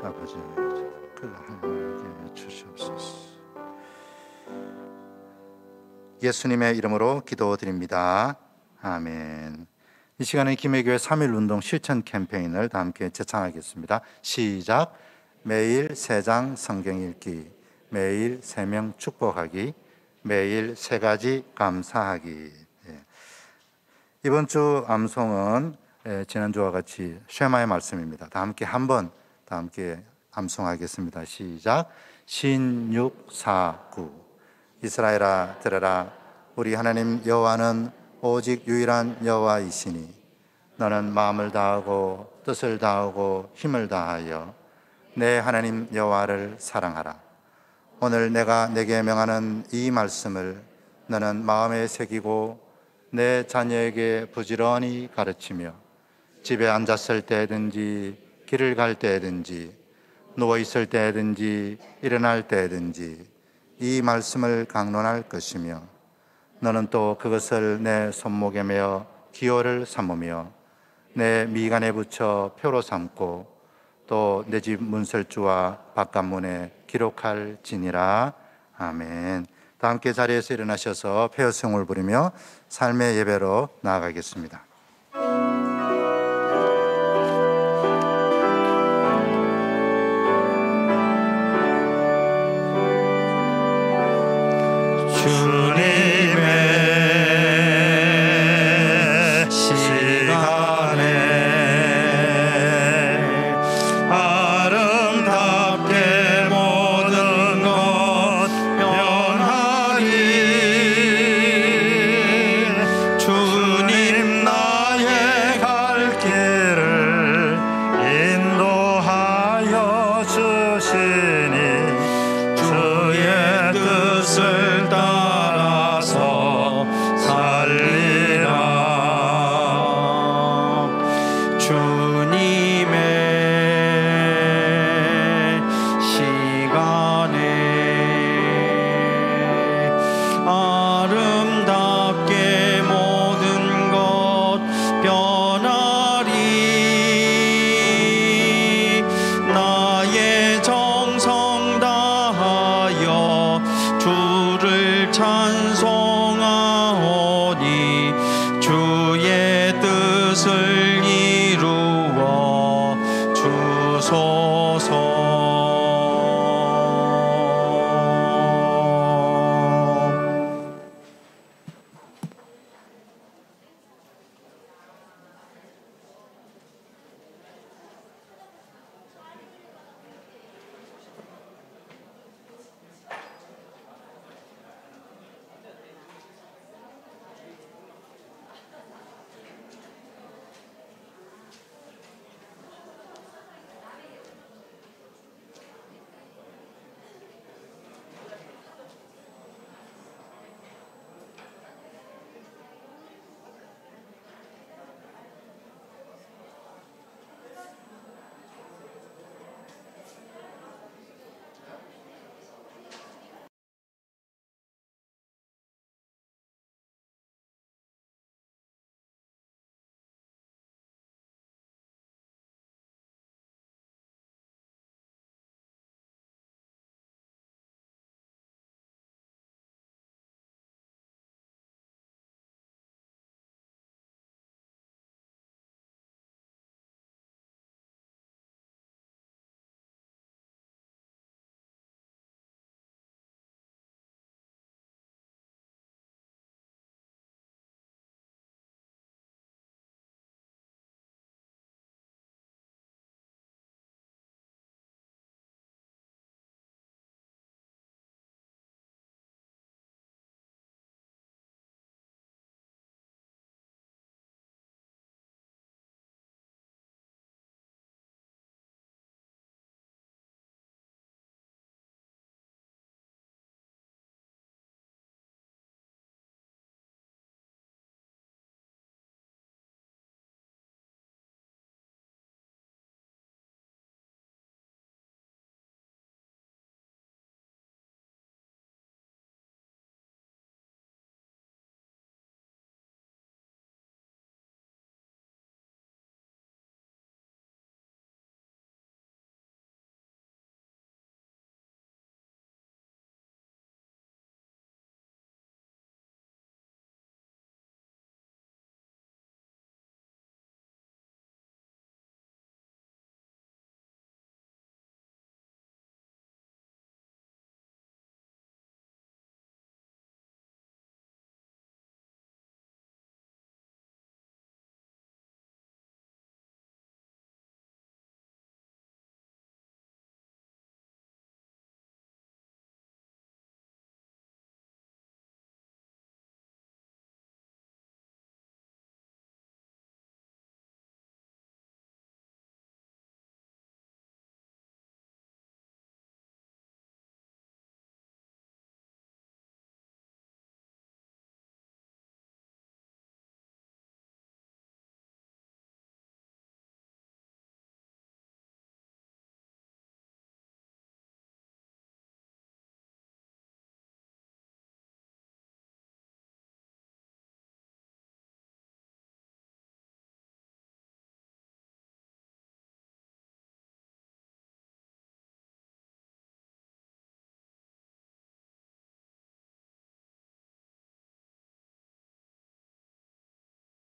아버지, 그 하나님께 주시옵소서. 예수님의 이름으로 기도드립니다. 아멘. 이 시간에 김해교회 3.1운동 실천 캠페인을 다 함께 제창하겠습니다. 시작. 매일 3장 성경 읽기, 매일 3명 축복하기, 매일 3가지 감사하기. 이번 주 암송은 지난주와 같이 쉐마의 말씀입니다. 다 함께 암송하겠습니다. 시작. 신649 이스라엘아 들으라. 우리 하나님 여호와는 오직 유일한 여호와이시니 너는 마음을 다하고 뜻을 다하고 힘을 다하여 내 하나님 여호와를 사랑하라. 오늘 내가 내게 명하는 이 말씀을 너는 마음에 새기고 내 자녀에게 부지런히 가르치며 집에 앉았을 때든지 길을 갈 때든지 누워 있을 때든지 일어날 때든지 이 말씀을 강론할 것이며 너는 또 그것을 내 손목에 메어 기호를 삼으며 내 미간에 붙여 표로 삼고 또 내 집 문설주와 바깥문에 기록할지니라. 아멘. 다 함께 자리에서 일어나셔서 폐허성을 부르며 삶의 예배로 나아가겠습니다. 주님의 시간에 아름답게 모든 것 변하리. 주님 나의 갈 길을 인도하여 주시니 주의 뜻을 따라서 살리라. 주님의 시간에 아름답게 모든 것 변하리. 나의 정성 다하여 주를 찬송하오니 주의 뜻을